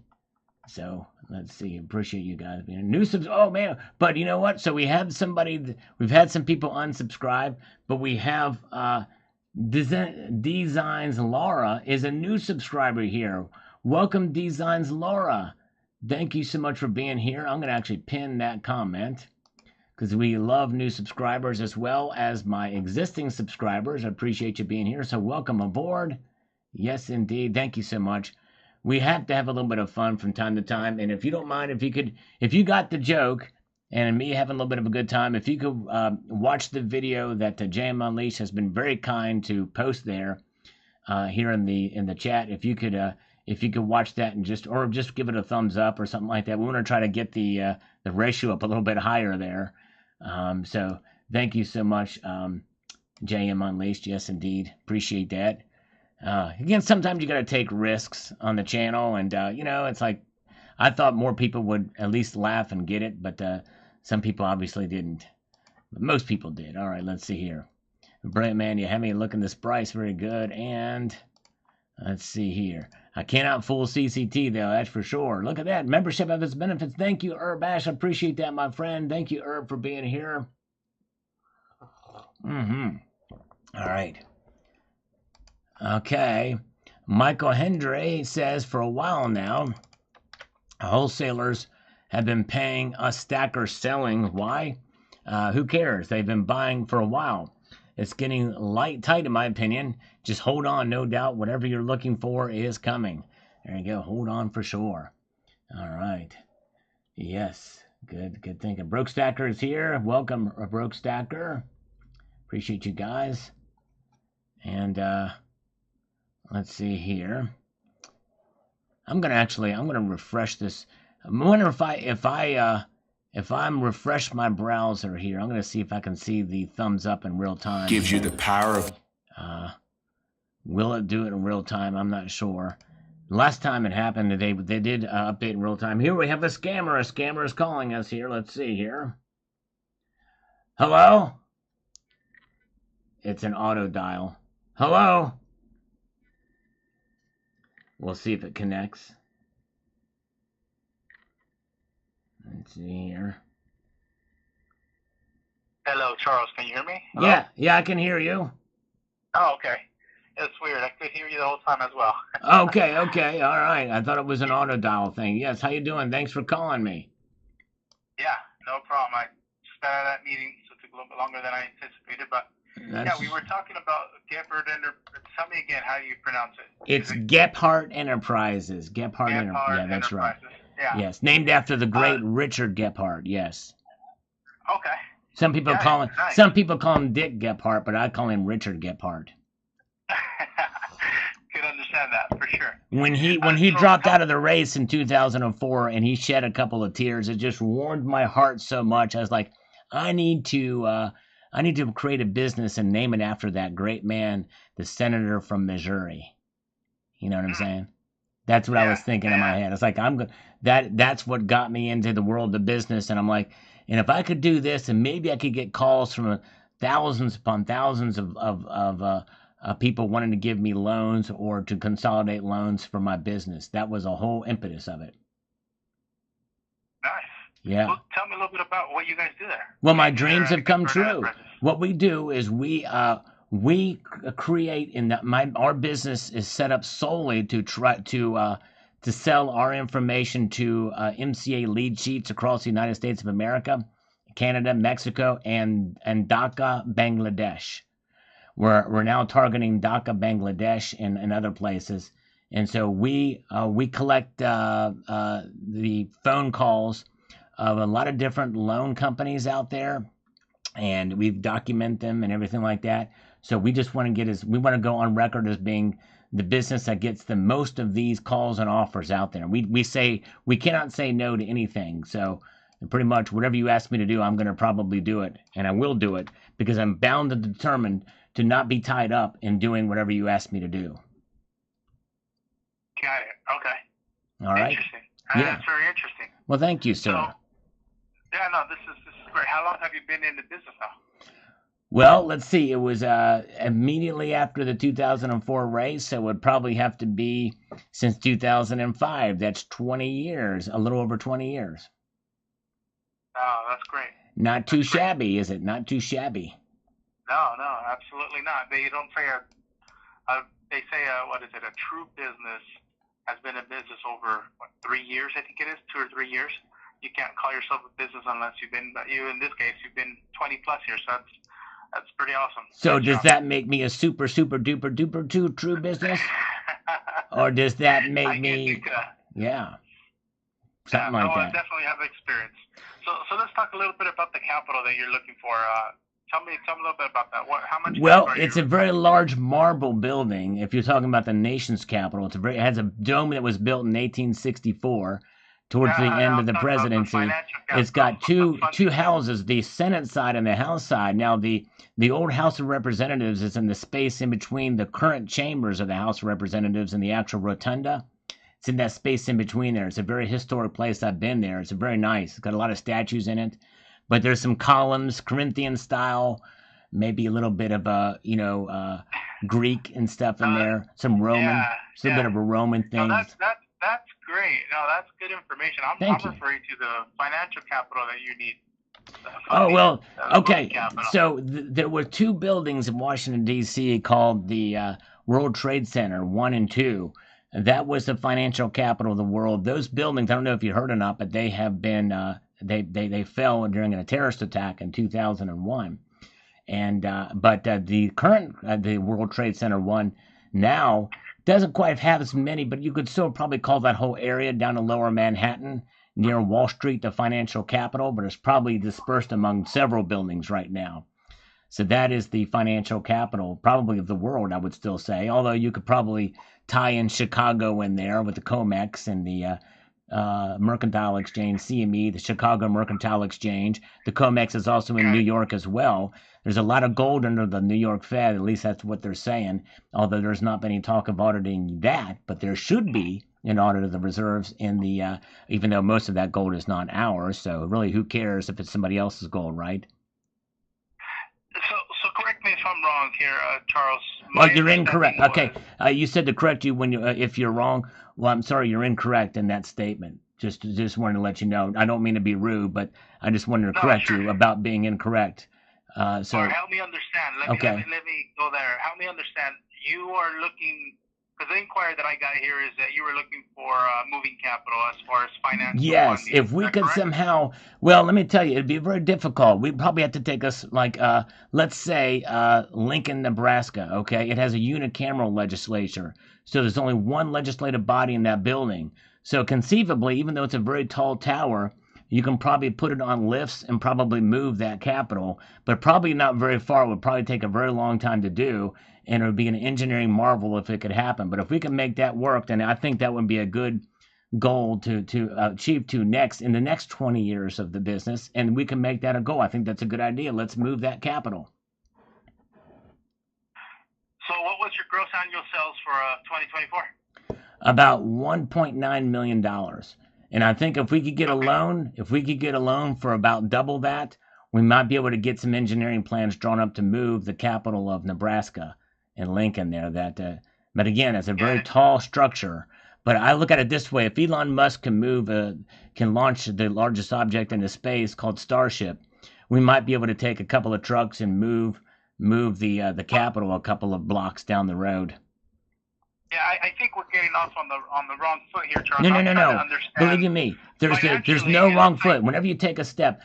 So let's see. Appreciate you guys being new subs. Oh man! But you know what? So we have somebody. We've had some people unsubscribe, but we have Designs Laura is a new subscriber here. Welcome, Designs Laura. Thank you so much for being here. I'm going to actually pin that comment because we love new subscribers as well as my existing subscribers. I appreciate you being here. So welcome aboard. Yes, indeed. Thank you so much. We have to have a little bit of fun from time to time. And if you don't mind, if you got the joke and me having a little bit of a good time, if you could watch the video that JM Unleashed has been very kind to post there here in the chat. If you could watch that and just give it a thumbs up or something like that. We want to try to get the ratio up a little bit higher there. So thank you so much, JM Unleashed. Yes, indeed. Appreciate that. Again, sometimes you got to take risks on the channel, and you know, it's like I thought more people would at least laugh and get it, but some people obviously didn't. But most people did. All right, let's see here. Brilliant man, you have me looking this price very good, and let's see here. I cannot fool CCT though, that's for sure. Look at that. Membership of its benefits. Thank you, Herb Ash. I appreciate that, my friend. Thank you, Herb, for being here. All right. Okay. Michael Hendry says for a while now, wholesalers have been paying us stackers selling. Why? Who cares? They've been buying for a while. It's getting tight in my opinion. Just hold on, no doubt. Whatever you're looking for is coming. There you go. Hold on for sure. All right. Yes. Good thinking. Broke Stacker is here. Welcome, Broke Stacker. Appreciate you guys. And let's see here. I'm gonna refresh this. I'm wondering if I'm refresh my browser here, I'm gonna see if I can see the thumbs up in real time. Gives you the power of. Will it do it in real time? I'm not sure. Last time it happened, they did update in real time. Here we have a scammer. A scammer is calling us here. Let's see here. Hello? It's an auto dial. Hello? We'll see if it connects. Let's see here. Hello, Charles. Can you hear me? Hello? Yeah, I can hear you. Oh, okay. It's weird. I could hear you the whole time as well. Okay, all right. I thought it was an auto dial thing. Yes, how you doing? Thanks for calling me. Yeah, no problem. I just got out of that meeting, so it took a little bit longer than I anticipated. But yeah, we were talking about Gephardt Tell me again how you pronounce it. It's Gephardt Enterprises. Gephardt Enterprises. Yeah, that's right. Yeah. Yes, named after the great Richard Gephardt. Yes. Okay. Some people call him Dick Gephardt, but I call him Richard Gephardt. Could understand that for sure. When he dropped out of the race in 2004 and he shed a couple of tears, it just warmed my heart so much. I was like, I need to create a business and name it after that great man, the senator from Missouri. You know what I'm saying? That's what I was thinking in my head. It's like that's what got me into the world of business, and I'm like, and if I could do this, and maybe I could get calls from thousands upon thousands of people wanting to give me loans or to consolidate loans for my business. That was a whole impetus of it. Nice. Yeah. Well, tell me a little bit about what you guys do there. Well, my dreams have come true. What we do is we create our business is set up solely to try to sell our information to MCA lead sheets across the United States of America, Canada, Mexico, and Dhaka, Bangladesh. We're now targeting Dhaka, Bangladesh, and other places, and so we collect the phone calls of a lot of different loan companies out there, and we document them and everything like that. So we just want to go on record as being the business that gets the most of these calls and offers out there. We say we cannot say no to anything. So pretty much whatever you ask me to do, I'm going to probably do it, and I will do it because I'm bound and determined to not be tied up in doing whatever you ask me to do. Got it. Okay. All right. Interesting. Yeah. That's very interesting. Well, thank you, sir. So, yeah, no, this is great. How long have you been in the business now? Well, let's see. It was immediately after the 2004 race, so it would probably have to be since 2005. That's 20 years, a little over 20 years. Oh, that's great. Not too shabby, is it? Not too shabby. No, absolutely not. They don't say they say what is it? A true business has been in business over 3 years, I think it is, 2 or 3 years. You can't call yourself a business unless you've been, but you in this case, you've been 20 plus years. So that's pretty awesome. So does that make me a super duper true business? Or does that make me something like that? I definitely have experience. So let's talk a little bit about the capital that you're looking for. Tell me a little bit about that. How much? Well, it's a very large marble building. If you're talking about the nation's capital, it has a dome that was built in 1864. Towards the end of the presidency, it's got two houses, the Senate side and the House side. Now, the old House of Representatives is in the space in between the current chambers of the House of Representatives and the actual rotunda. It's in that space in between there. It's a very historic place. I've been there. It's very nice. It's got a lot of statues in it, but there's some columns, Corinthian style, maybe a little bit of Greek and stuff in there. Some Roman, a bit of a Roman thing. No, that's great. No, that's good information. I'm referring to the financial capital that you need. Oh, well, okay. So there were two buildings in Washington, D.C. called the World Trade Center 1 and 2. That was the financial capital of the world. Those buildings, I don't know if you heard or not, but they have been, they fell during a terrorist attack in 2001. And but the current, the World Trade Center 1 now doesn't quite have as many, but you could still probably call that whole area down in lower Manhattan near Wall Street the financial capital, but it's probably dispersed among several buildings right now. So that is the financial capital, probably of the world, I would still say, although you could probably tie in Chicago in there with the COMEX and the Mercantile Exchange, CME, the Chicago Mercantile Exchange. The COMEX is also in New York as well. There's a lot of gold under the New York Fed, at least that's what they're saying, although there's not been any talk of auditing that, but there should be an audit of the reserves in the, even though most of that gold is not ours, so really who cares if it's somebody else's gold, right? So correct me if I'm wrong here, Charles. Well, My you're incorrect. understanding Okay, was- you said to correct you when you if you're wrong. Well, I'm sorry, you're incorrect in that statement. Just wanted to let you know. I don't mean to be rude, but I just wanted to No, correct sure. you about being incorrect. So Or help me understand. okay. Let me go there. Help me understand. You are looking, because the inquiry that I got here is that you were looking for moving capital as far as financial Yes, funding. if Is we that could correct? somehow, well, let me tell you, it'd be very difficult. We'd probably have to take us like, let's say, Lincoln, Nebraska. Okay, it has a unicameral legislature, so there's only one legislative body in that building. So conceivably, even though it's a very tall tower, you can probably put it on lifts and probably move that capital, but probably not very far. It would probably take a very long time to do, and it would be an engineering marvel if it could happen. But if we can make that work, then I think that would be a good goal to achieve to next in the next 20 years of the business, and we can make that a goal. I think that's a good idea. Let's move that capital. So what was your gross annual sales for 2024? About $1.9 million. And I think if we could get a loan for about double that, we might be able to get some engineering plans drawn up to move the capital of Nebraska and Lincoln there. But again, it's a very tall structure. But I look at it this way: if Elon Musk can launch the largest object into space called Starship, we might be able to take a couple of trucks and move the capital a couple of blocks down the road. Yeah, I think we're getting off on the wrong foot here, Charles. No. I'm trying to understand. Believe you me, there's financially, no it's wrong like- foot. Whenever you take a step,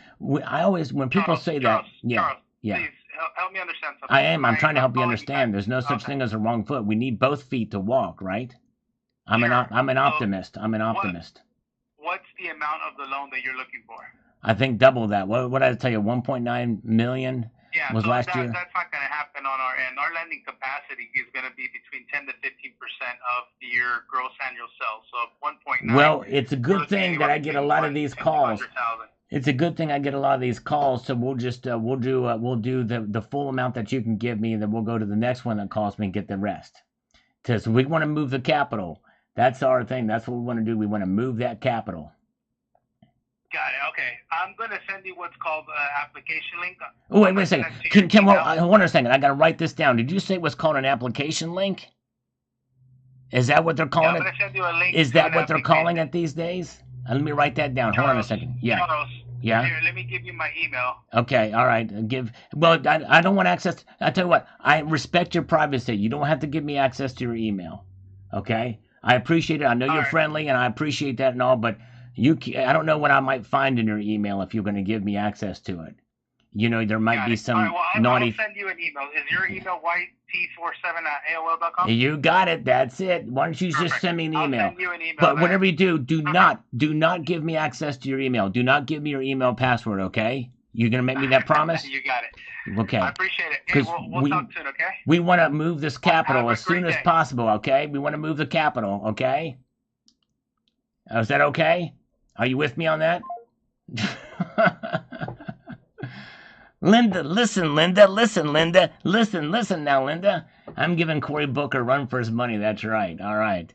I always when people Charles, say Charles, that, Charles, yeah. please help me understand something. I am. I'm trying to help you calling understand. There's no such Okay. thing as a wrong foot. We need both feet to walk, right? I'm an Sure. optimist. I'm an optimist. What's the amount of the loan that you're looking for? I think double that. What did I tell you? 1.9 million Yeah, was so last year. That's not going to happen on our end. Our lending capacity is going to be between 10 to 15% of your gross annual sales. So 1.9. Well, it's a we're good looking thing that I get a lot of these calls. 200,000. It's a good thing I get a lot of these calls. So we'll just we'll do the full amount that you can give me, and then we'll go to the next one that calls me and get the rest. Because we want to move the capital. That's our thing. That's what we want to do. We want to move that capital. Got it. Okay. I'm going to send you what's called application link. Oh, wait a second. Hold on a second. I got to write this down. Did you say what's called an application link? Is that what they're calling I'm it? going to send you a link. Is to that an what they're calling application. it these days? Let me write that down. Hold on a second. Yeah. Charles, Yeah. Here, let me give you my email. Okay. All right. I don't want access. I tell you what. I respect your privacy. You don't have to give me access to your email. Okay. I appreciate it. I know you're right. friendly, and I appreciate that and all. But I don't know what I might find in your email if you're going to give me access to it. You know, there might Got be it. some All right, well, naughty. I'll send you an email. Is your email yt47@aol.com? You got it. That's it. Why don't you just Perfect. send me an I'll email? send you an email But then. whatever you do not give me access to your email. Do not give me your email password, okay? You're going to make me that promise? You got it. Okay. I appreciate it. Hey, 'Cause we'll talk soon, okay? We want to move this capital Have a as soon great as day. possible, okay? We want to move the capital, okay? Is that okay? Are you with me on that? Linda, listen now, Linda. I'm giving Cory Booker a run for his money. That's right. All right.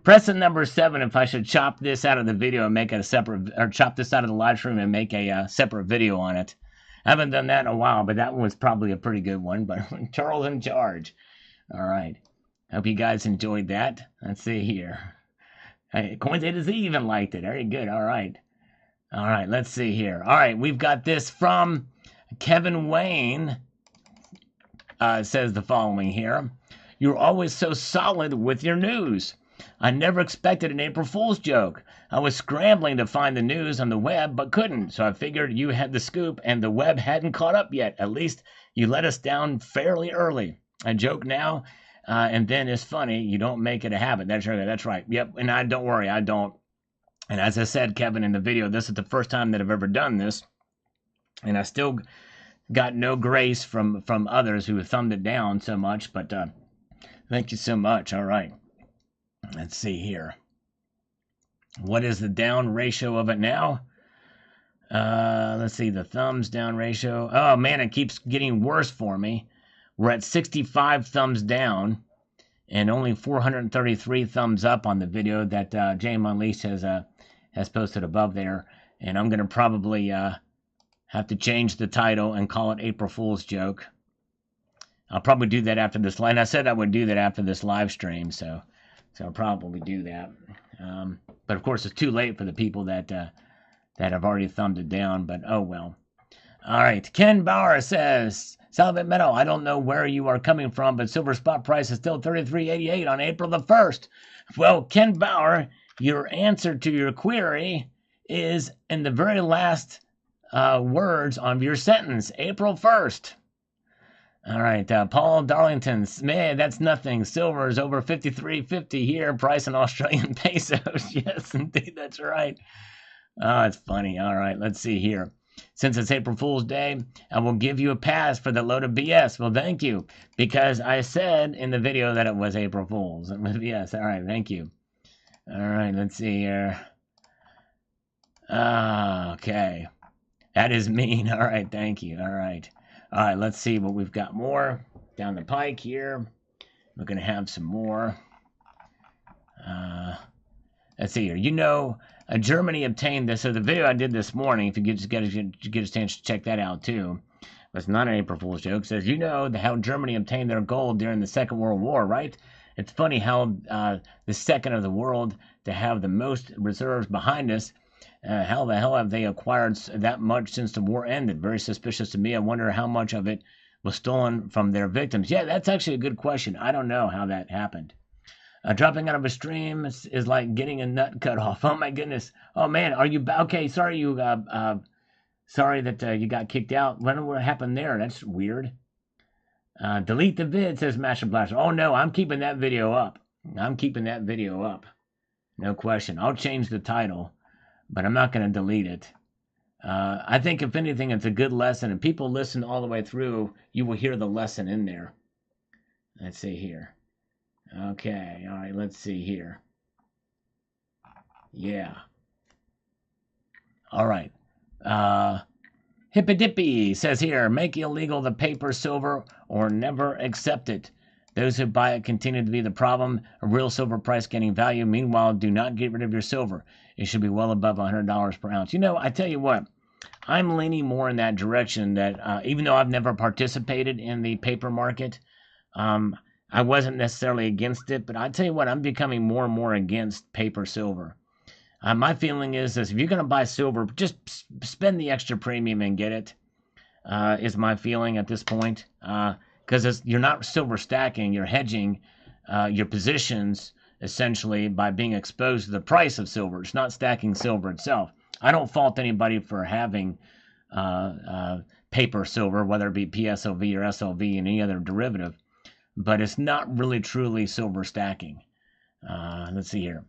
Pressing number 7. If I should chop this out of the video and make it a separate, or chop this out of the live stream and make a separate video on it. I haven't done that in a while, but that one was probably a pretty good one. But Charles in charge. All right. Hope you guys enjoyed that. Let's see here. Hey, Coins A to Z even liked it. Very good. All right. Let's see here. All right. We've got this from Kevin Wayne. Says the following here. You're always so solid with your news. I never expected an April Fool's joke. I was scrambling to find the news on the web, but couldn't. So I figured you had the scoop and the web hadn't caught up yet. At least you let us down fairly early. A joke now, and then it's funny. You don't make it a habit. That's right. Yep. And don't worry, I don't. And as I said, Kevin, in the video, this is the first time that I've ever done this. And I still got no grace from others who have thumbed it down so much. But thank you so much. All right. Let's see here. What is the down ratio of it now? Let's see, the thumbs down ratio. Oh, man, it keeps getting worse for me. We're at 65 thumbs down and only 433 thumbs up on the video that James Unleashed has posted above there. And I'm going to probably have to change the title and call it April Fool's Joke. I'll probably do that after this line. I said I would do that after this live stream, so I'll probably do that. But of course, it's too late for the people that have already thumbed it down. But oh well. All right. Ken Bauer says, Salvate Metal, I don't know where you are coming from, but silver spot price is still $33.88 on April the 1st. Well, Ken Bauer, your answer to your query is in the very last words of your sentence, April 1st. All right, Paul Darlington, man, that's nothing. Silver is over 53.50 here, price in Australian pesos. Yes, indeed, that's right. Oh, it's funny. All right, let's see here. Since it's April Fool's Day, I will give you a pass for the load of BS. Well, thank you, because I said in the video that it was April Fool's. Yes, all right, thank you. All right, let's see here. Okay. That is mean. All right, thank you. All right. All right, let's see what we've got more down the pike here. We're going to have some more. Let's see here. You know, Germany obtained this. So the video I did this morning, if you get a chance to check that out too. It's not an April Fool's joke. It says, you know how Germany obtained their gold during the Second World War, right? It's funny how the second of the world to have the most reserves behind us. How the hell have they acquired that much since the war ended? Very suspicious to me. I wonder how much of it was stolen from their victims. Yeah, that's actually a good question. I don't know how that happened. Dropping out of a stream is like getting a nut cut off. Oh my goodness. Oh man, are you okay? Sorry you sorry that you got kicked out. What happened there? That's weird. Delete the vid, says Master Blaster. Oh no, I'm keeping that video up. I'm keeping that video up. No question. I'll change the title, but I'm not going to delete it. I think if anything, it's a good lesson, and people listen all the way through, you will hear the lesson in there. Let's see here. Okay, all right, let's see here. Yeah. All right. Hippy says here, make illegal the paper silver or never accept it. Those who buy it continue to be the problem. A real silver price gaining value. Meanwhile, do not get rid of your silver. It should be well above $100 per ounce. You know, I tell you what, I'm leaning more in that direction that even though I've never participated in the paper market, I wasn't necessarily against it, but I tell you what, I'm becoming more and more against paper silver. My feeling is this: if you're going to buy silver, just spend the extra premium and get it, is my feeling at this point. Because you're not silver stacking, you're hedging your positions essentially by being exposed to the price of silver. It's not stacking silver itself. I don't fault anybody for having paper silver, whether it be PSLV or SLV and any other derivative, but it's not really truly silver stacking. Let's see here.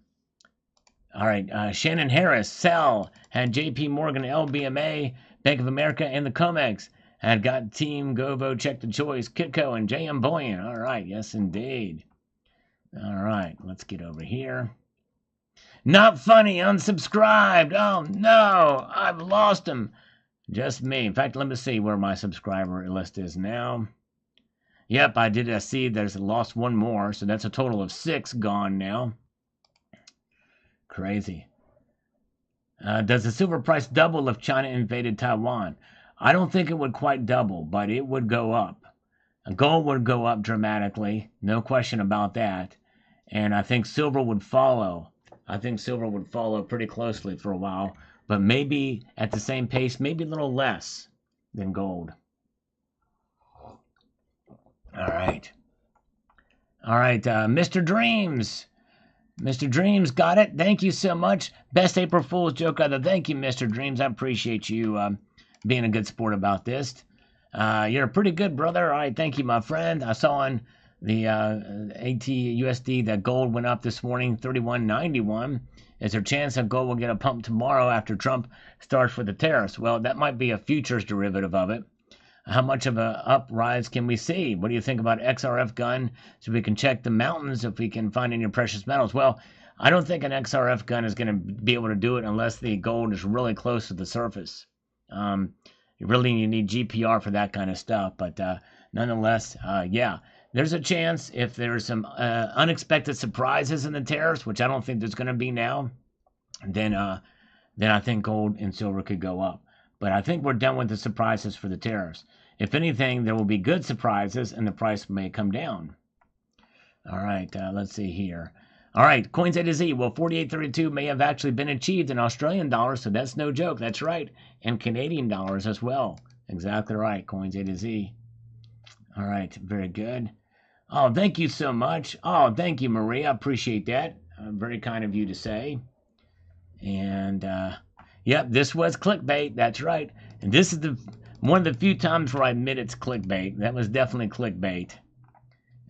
All right, Shannon Harris, sell, had JP Morgan, LBMA, Bank of America, and the COMEX. Had got Team Govo, Check the Choice, Kitco, and JM Bullion. All right, yes, indeed. All right, let's get over here. Not funny, unsubscribed. Oh, no, I've lost him. Just me. In fact, let me see where my subscriber list is now. Yep, I did see there's lost one more, so that's a total of 6 gone now. Crazy. Does the silver price double if China invaded Taiwan? I don't think it would quite double, but it would go up. Gold would go up dramatically, no question about that. And I think silver would follow. I think silver would follow pretty closely for a while, but maybe at the same pace, maybe a little less than gold. All right. All right, Mr. Dreams. Mr. Dreams got it. Thank you so much. Best April Fool's joke ever. Thank you, Mr. Dreams. I appreciate you being a good sport about this. You're pretty good, brother. All right, thank you, my friend. I saw on the ATUSD that gold went up this morning, 31.91. Is there a chance that gold will get a pump tomorrow after Trump starts with the tariffs? Well, that might be a futures derivative of it. How much of a uprise can we see? What do you think about XRF gun so we can check the mountains if we can find any precious metals? Well, I don't think an XRF gun is going to be able to do it unless the gold is really close to the surface. You need GPR for that kind of stuff. But nonetheless, yeah, there's a chance if there's some unexpected surprises in the tariffs, which I don't think there's going to be now, then I think gold and silver could go up. But I think we're done with the surprises for the tariffs. if anything, there will be good surprises and the price may come down. All right, let's see here. All right, coins A to Z. Well, 48.32 may have actually been achieved in Australian dollars, so that's no joke. That's right. And Canadian dollars as well. Exactly right, coins A to Z. All right, very good. Oh, thank you so much. Oh, thank you, Maria. I appreciate that. Very kind of you to say. And, yep, this was clickbait. That's right. And this is one of the few times where I admit it's clickbait. That was definitely clickbait.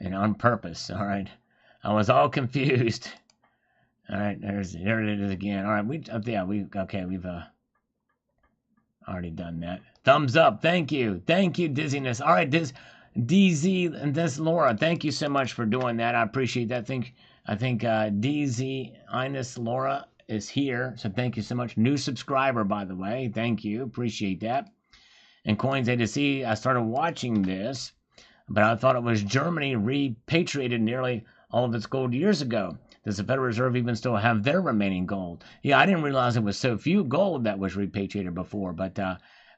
And on purpose, all right? I was all confused. All right, here it is again. All right, we've already done that. Thumbs up, thank you, Dizziness. All right, DZ and this Laura, thank you so much for doing that. I appreciate that. I think DZ Ines Laura is here, so thank you so much. New subscriber, by the way. Thank you, appreciate that. And Coins A to Z, I started watching this, but I thought it was Germany repatriated nearly all of its gold years ago. Does the Federal Reserve even still have their remaining gold? Yeah, I didn't realize it was so few gold that was repatriated before, but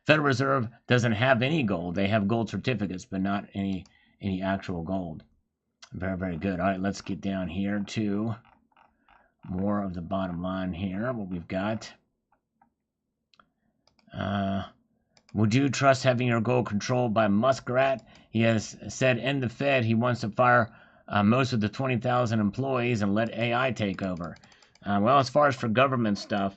Federal Reserve doesn't have any gold. They have gold certificates, but not any actual gold. Very, very good. All right, let's get down here to more of the bottom line here, what we've got. Would you trust having your gold controlled by Muskrat? He has said in the Fed he wants to fire most of the 20,000 employees and let AI take over. Well, as far as for government stuff,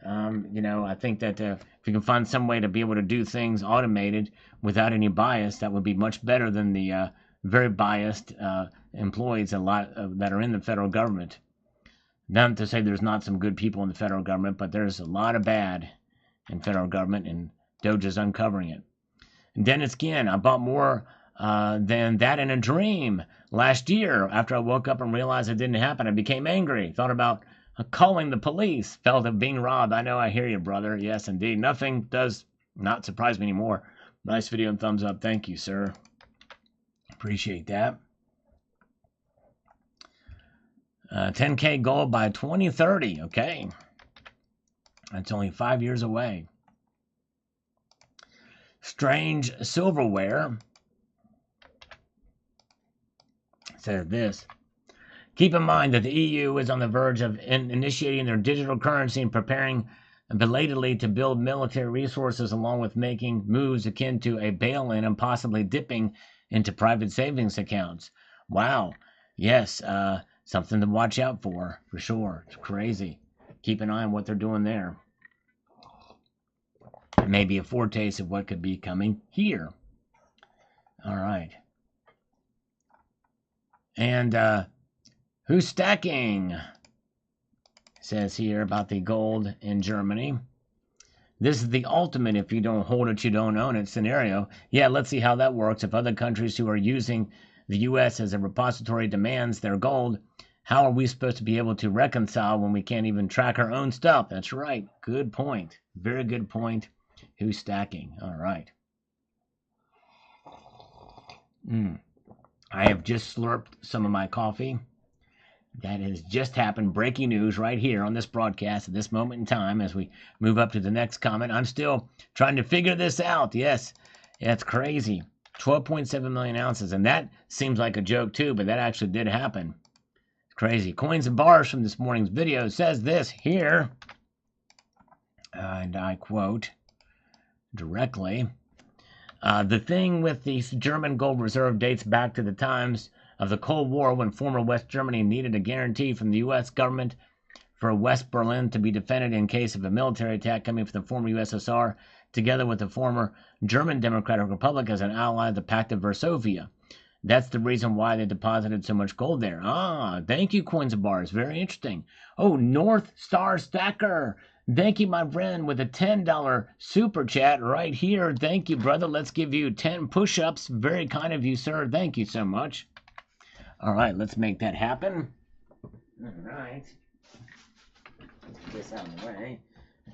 I think that if you can find some way to be able to do things automated without any bias, that would be much better than the very biased employees that are in the federal government. Not to say there's not some good people in the federal government, but there's a lot of bad in federal government, and Doge is uncovering it. And Dennis Ginn, I bought more than that in a dream. Last year, after I woke up and realized it didn't happen, I became angry. Thought about calling the police. Felt of being robbed. I know, I hear you, brother. Yes, indeed. Nothing does not surprise me anymore. Nice video and thumbs up. Thank you, sir. Appreciate that. 10K gold by 2030. Okay. That's only 5 years away. Strange Silverware says this. Keep in mind that the EU is on the verge of initiating their digital currency and preparing belatedly to build military resources, along with making moves akin to a bail-in and possibly dipping into private savings accounts. Wow. Yes, something to watch out for sure. It's crazy. Keep an eye on what they're doing there. Maybe a foretaste of what could be coming here. All right. And who's stacking? Says here about the gold in Germany. This is the ultimate if you don't hold it, you don't own it scenario. Yeah, let's see how that works. If other countries who are using the U.S. as a repository demands their gold, how are we supposed to be able to reconcile when we can't even track our own stuff? That's right. Good point. Very good point. Who's stacking? All right. I have just slurped some of my coffee. That has just happened. Breaking news right here on this broadcast at this moment in time as we move up to the next comment. I'm still trying to figure this out. Yes, it's crazy. 12.7 million ounces. And that seems like a joke too, but that actually did happen. It's crazy. Coins and bars from this morning's video says this here. And I quote directly. The thing with the German gold reserve dates back to the times of the Cold War, when former West Germany needed a guarantee from the U.S. government for West Berlin to be defended in case of a military attack coming from the former USSR, together with the former German Democratic Republic as an ally of the Pact of Varsovia. That's the reason why they deposited so much gold there. Ah, thank you, Coins and Bars. Very interesting. Oh, North Star Stacker. Thank you, my friend, with a $10 super chat right here. Thank you, brother. Let's give you 10 push-ups. Very kind of you, sir. Thank you so much. All right, let's make that happen. All right. Let's get this out of the way.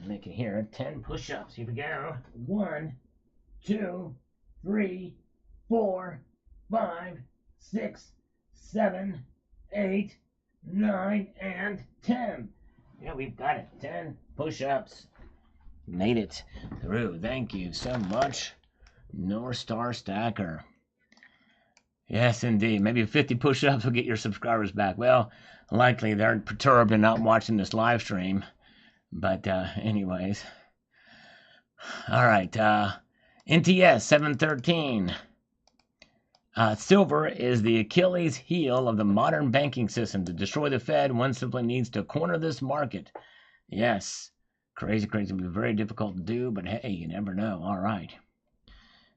Make it here. 10 push-ups. Here we go. 1, 2, 3, 4, 5, 6, 7, 8, 9, and 10. Yeah, we've got it. 10 push-ups. Made it through. Thank you so much. North Star Stacker. Yes, indeed. Maybe 50 push-ups will get your subscribers back. Well, likely they're perturbed and not watching this live stream. But anyways. All right. NTS 713. Silver is the Achilles heel of the modern banking system. To destroy the Fed, one simply needs to corner this market. Yes. Crazy. It'll be very difficult to do, but hey, you never know. All right.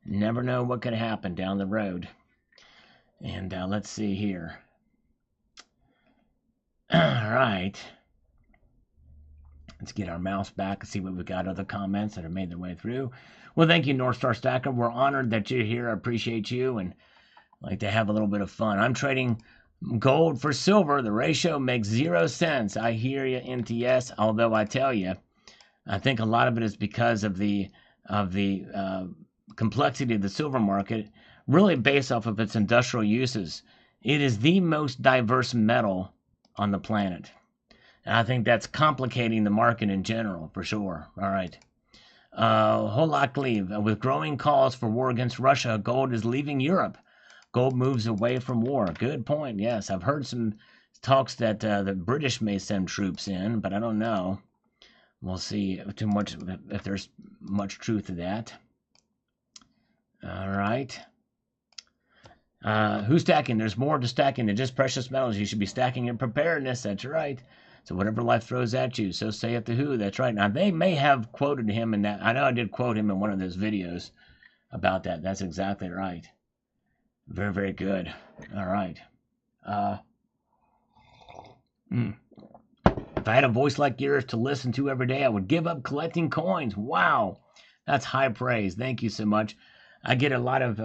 Never know what could happen down the road. And let's see here. All right. Let's get our mouse back and see what we've got. Other comments that have made their way through. Well, thank you, North Star Stacker. We're honored that you're here. I appreciate you and like to have a little bit of fun. I'm trading gold for silver. The ratio makes 0 sense. I hear you, NTS. Although I tell you, I think a lot of it is because of the complexity of the silver market, really based off of its industrial uses. It is the most diverse metal on the planet. And I think that's complicating the market in general, for sure. All right. Holaklev, with growing calls for war against Russia, gold is leaving Europe. Gold moves away from war. Good point. Yes, I've heard some talks that the British may send troops in, but I don't know. We'll see if there's much truth to that. All right. Who's stacking? There's more to stacking than just precious metals. You should be stacking your preparedness. That's right. So whatever life throws at you, so saith the who. That's right. Now, they may have quoted him in that. I know I did quote him in one of those videos about that. That's exactly right. Very, very good. All right. If I had a voice like yours to listen to every day, I would give up collecting coins. Wow. That's high praise. Thank you so much. I get a lot of,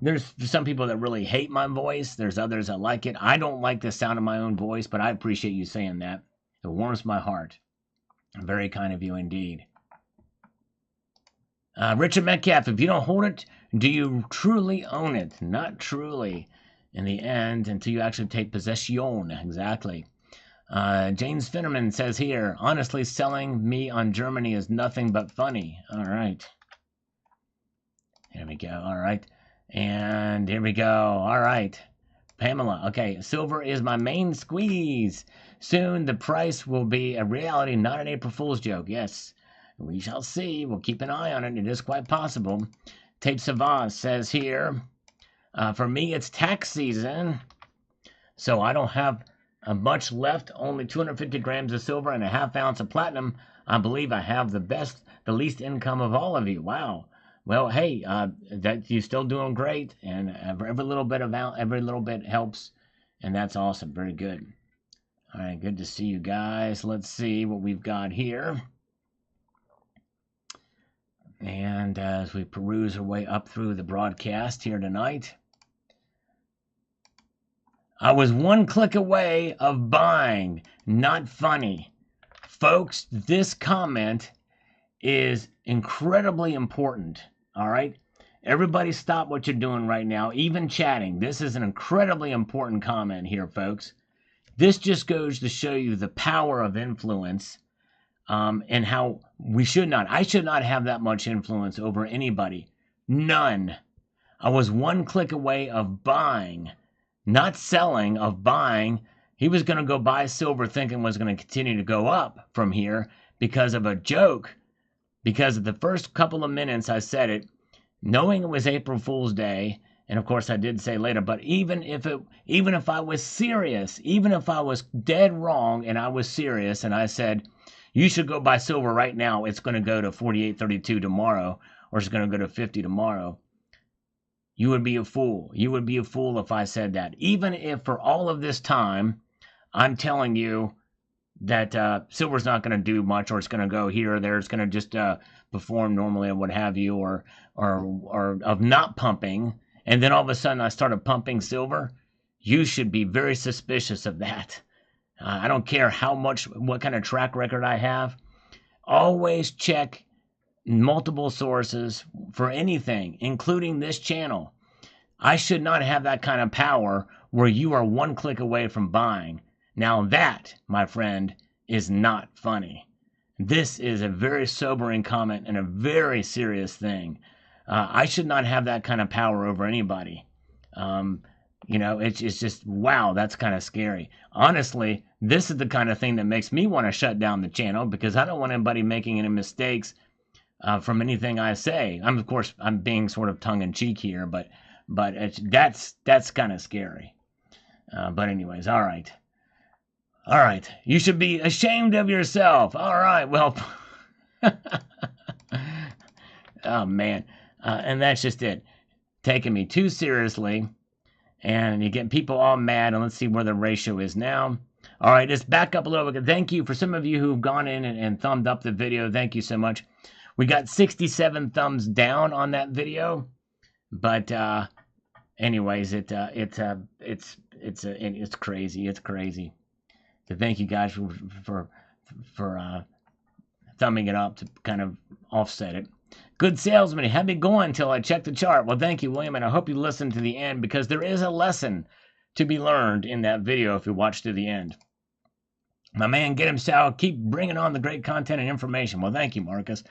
there's some people that really hate my voice. There's others that like it. I don't like the sound of my own voice, but I appreciate you saying that. It warms my heart. Very kind of you indeed. Richard Metcalf, if you don't hold it, do you truly own it? Not truly in the end until you actually take possession. Exactly. James Finnerman says here, honestly, selling me on Germany is nothing but funny. All right. Here we go. All right. And here we go. All right. Pamela. Okay. Silver is my main squeeze. Soon the price will be a reality, not an April Fool's joke. Yes. We shall see. We'll keep an eye on it. It is quite possible. Tape Savaz says here, for me, it's tax season. So I don't have much left. Only 250 grams of silver and a half ounce of platinum. I believe I have the least income of all of you. Wow. Well, hey, that you're still doing great, and every little bit helps, and that's awesome. Very good. All right, good to see you guys. Let's see what we've got here. And as we peruse our way up through the broadcast here tonight, I was one click away of buying. Not funny. Folks, this comment is incredibly important. All right? Everybody stop what you're doing right now, even chatting. This is an incredibly important comment here, folks. This just goes to show you the power of influence and how I should not have that much influence over anybody. None. I was one click away of buying, not selling, of buying. He was going to go buy silver thinking it was going to continue to go up from here because of a joke. Because of the first couple of minutes I said it, knowing it was April Fool's Day, and of course I did say later, but even if I was serious, even if I was dead wrong and I was serious and I said, you should go buy silver right now, it's going to go to 48.32 tomorrow, or it's going to go to 50 tomorrow, you would be a fool. You would be a fool if I said that. Even if for all of this time, I'm telling you that silver's not going to do much, or it's going to go here or there. It's going to just perform normally or what have you, or of not pumping. And then all of a sudden I started pumping silver. You should be very suspicious of that. I don't care what kind of track record I have. Always check multiple sources for anything, including this channel. I should not have that kind of power where you are one click away from buying. Now that, my friend, is not funny. This is a very sobering comment and a very serious thing. I should not have that kind of power over anybody. It's just, wow, that's kind of scary. Honestly, this is the kind of thing that makes me want to shut down the channel, because I don't want anybody making any mistakes from anything I say. Of course, I'm being sort of tongue-in-cheek here, but that's kind of scary. But anyways, all right. All right. You should be ashamed of yourself. All right. Well, oh, man. And that's just it. Taking me too seriously. And you get people all mad. And let's see where the ratio is now. All right. Let's back up a little bit. Thank you for some of you who've gone in and thumbed up the video. Thank you so much. We got 67 thumbs down on that video. But anyways, it's crazy. It's crazy. So thank you guys for thumbing it up to kind of offset it. Good salesman, had me going until I checked the chart. Well, thank you, William, and I hope you listened to the end, because there is a lesson to be learned in that video if you watch to the end. My man, get him, Sal. Keep bringing on the great content and information. Well, thank you, Marcus,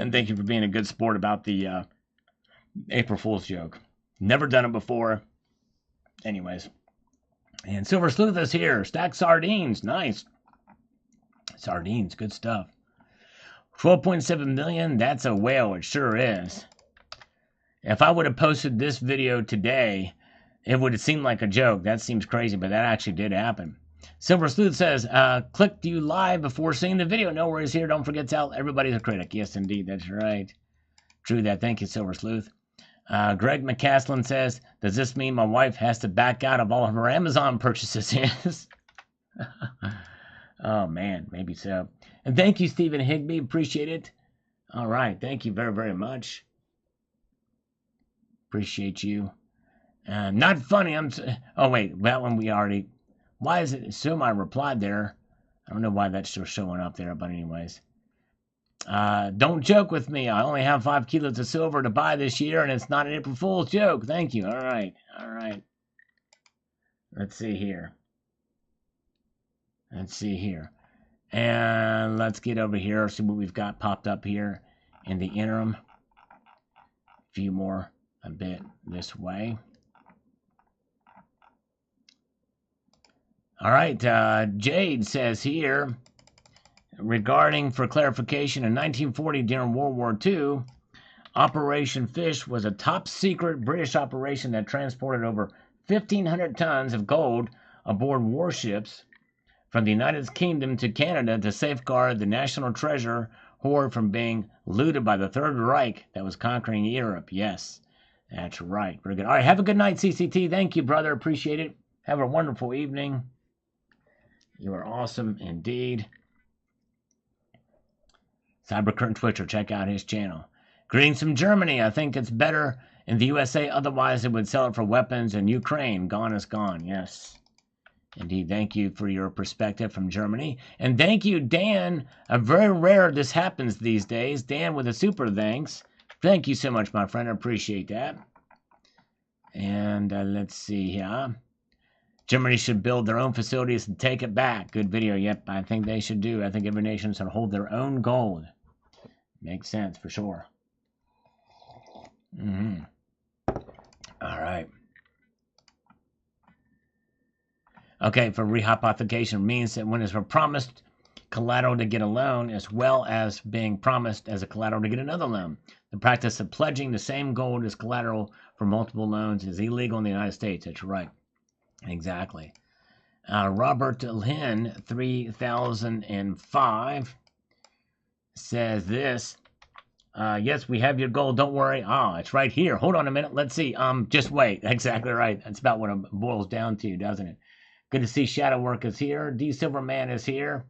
and thank you for being a good sport about the April Fool's joke. Never done it before. Anyways. And Silver Sleuth is here. Stacked sardines. Nice. Sardines. Good stuff. 12.7 million. That's a whale. It sure is. If I would have posted this video today, it would have seemed like a joke. That seems crazy, but that actually did happen. Silver Sleuth says, clicked you live before seeing the video. No worries here. Don't forget to tell everybody's a critic. Yes, indeed. That's right. True that. Thank you, Silver Sleuth. Greg McCaslin says, does this mean my wife has to back out of all of her Amazon purchases? Yes. Oh, man, maybe so. And thank you, Stephen Higby. Appreciate it. All right. Thank you very, very much. Appreciate you. Not funny. Oh, wait. That one we already... Why is it... Assume I replied there. I don't know why that's still showing up there, but anyways. Don't joke with me. I only have 5 kilos of silver to buy this year, and it's not an April Fool's joke. Thank you. All right. All right. Let's see here. Let's see here. And let's get over here, see what we've got popped up here in the interim. A few more a bit this way. All right. Jade says here, regarding for clarification, in 1940 during World War II, Operation Fish was a top-secret British operation that transported over 1,500 tons of gold aboard warships from the United Kingdom to Canada to safeguard the national treasure hoard from being looted by the Third Reich that was conquering Europe. Yes, that's right. Very good. All right, have a good night, CCT. Thank you, brother. Appreciate it. Have a wonderful evening. You are awesome indeed. Cybercurtain Twitcher, check out his channel. Greetings from Germany. I think it's better in the USA. Otherwise, it would sell it for weapons in Ukraine. Gone is gone. Yes. Indeed. Thank you for your perspective from Germany. And thank you, Dan. Very rare this happens these days. Dan with a super thanks. Thank you so much, my friend. I appreciate that. And let's see here. Germany should build their own facilities and take it back. Good video. Yep, I think they should do. I think every nation should hold their own gold. Makes sense for sure. All right. Okay, for rehypothecation means that when it's promised collateral to get a loan as well as being promised as a collateral to get another loan. The practice of pledging the same gold as collateral for multiple loans is illegal in the United States. That's right. Exactly. Robert Lynn, 3005, says this. Yes, we have your gold. Don't worry. It's right here. Hold on a minute. Let's see. Just wait. Exactly right. That's about what it boils down to, doesn't it? Good to see Shadow Work is here. D Silverman is here.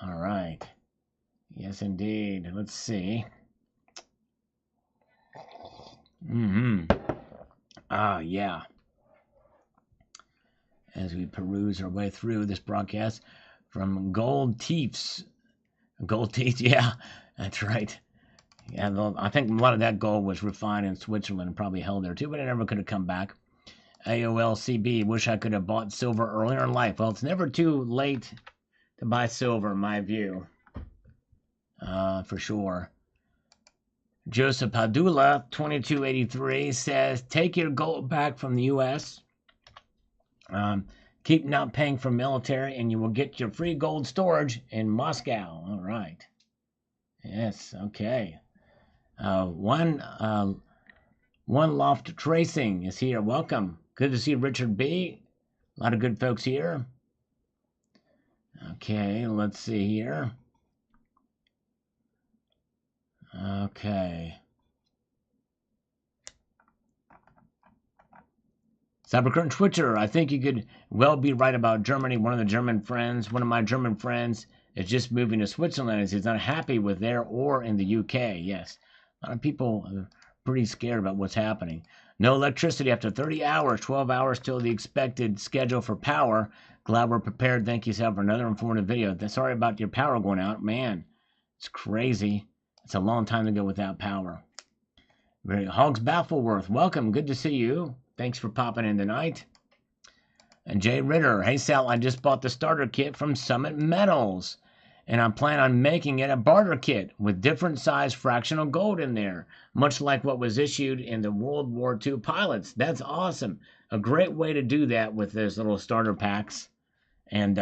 All right. Yes, indeed. Let's see. Yeah. As we peruse our way through this broadcast from Gold Teeths. Gold Teeth, yeah, that's right. Yeah, I think a lot of that gold was refined in Switzerland and probably held there too, but it never could have come back. AOLCB, wish I could have bought silver earlier in life. Well, it's never too late to buy silver, in my view. For sure. Joseph Padula, 2283, says, take your gold back from the U.S. Keep not paying for military, and you will get your free gold storage in Moscow. All right. Yes, okay. One Loft Tracing is here. Welcome. Good to see Richard B. A lot of good folks here. Okay, let's see here. Okay. Cybercurrent Twitcher, I think you could well be right about Germany. One of my German friends is just moving to Switzerland as he's not happy with there or in the UK. Yes, a lot of people are pretty scared about what's happening. No electricity after 30 hours, 12 hours till the expected schedule for power. Glad we're prepared. Thank you, Sal, for another informative video. Sorry about your power going out. Man, it's crazy. It's a long time to go without power. Hogs Baffleworth, welcome. Good to see you. Thanks for popping in tonight. And Jay Ritter, hey Sal, I just bought the starter kit from Summit Metals, and I plan on making it a barter kit with different size fractional gold in there, much like what was issued in the World War II pilots. That's awesome. A great way to do that with those little starter packs and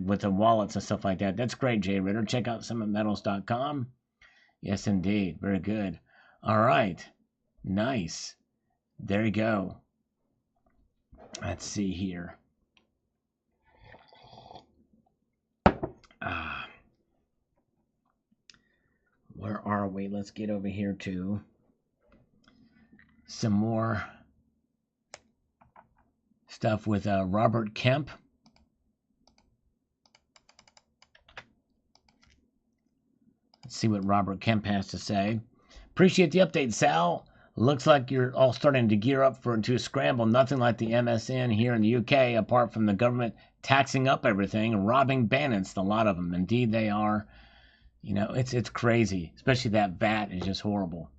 with the wallets and stuff like that. That's great, Jay Ritter. Check out summitmetals.com. Yes, indeed. Very good. All right. Nice. There you go. Let's see here. Where are we? Let's get over here to some more stuff with Robert Kemp. Let's see what Robert Kemp has to say. Appreciate the update, Sal. Looks like you're all starting to gear up to a scramble. Nothing like the MSN here in the UK, apart from the government taxing up everything and robbing bandits. A lot of them. Indeed, they are. You know, it's crazy. Especially that VAT is just horrible.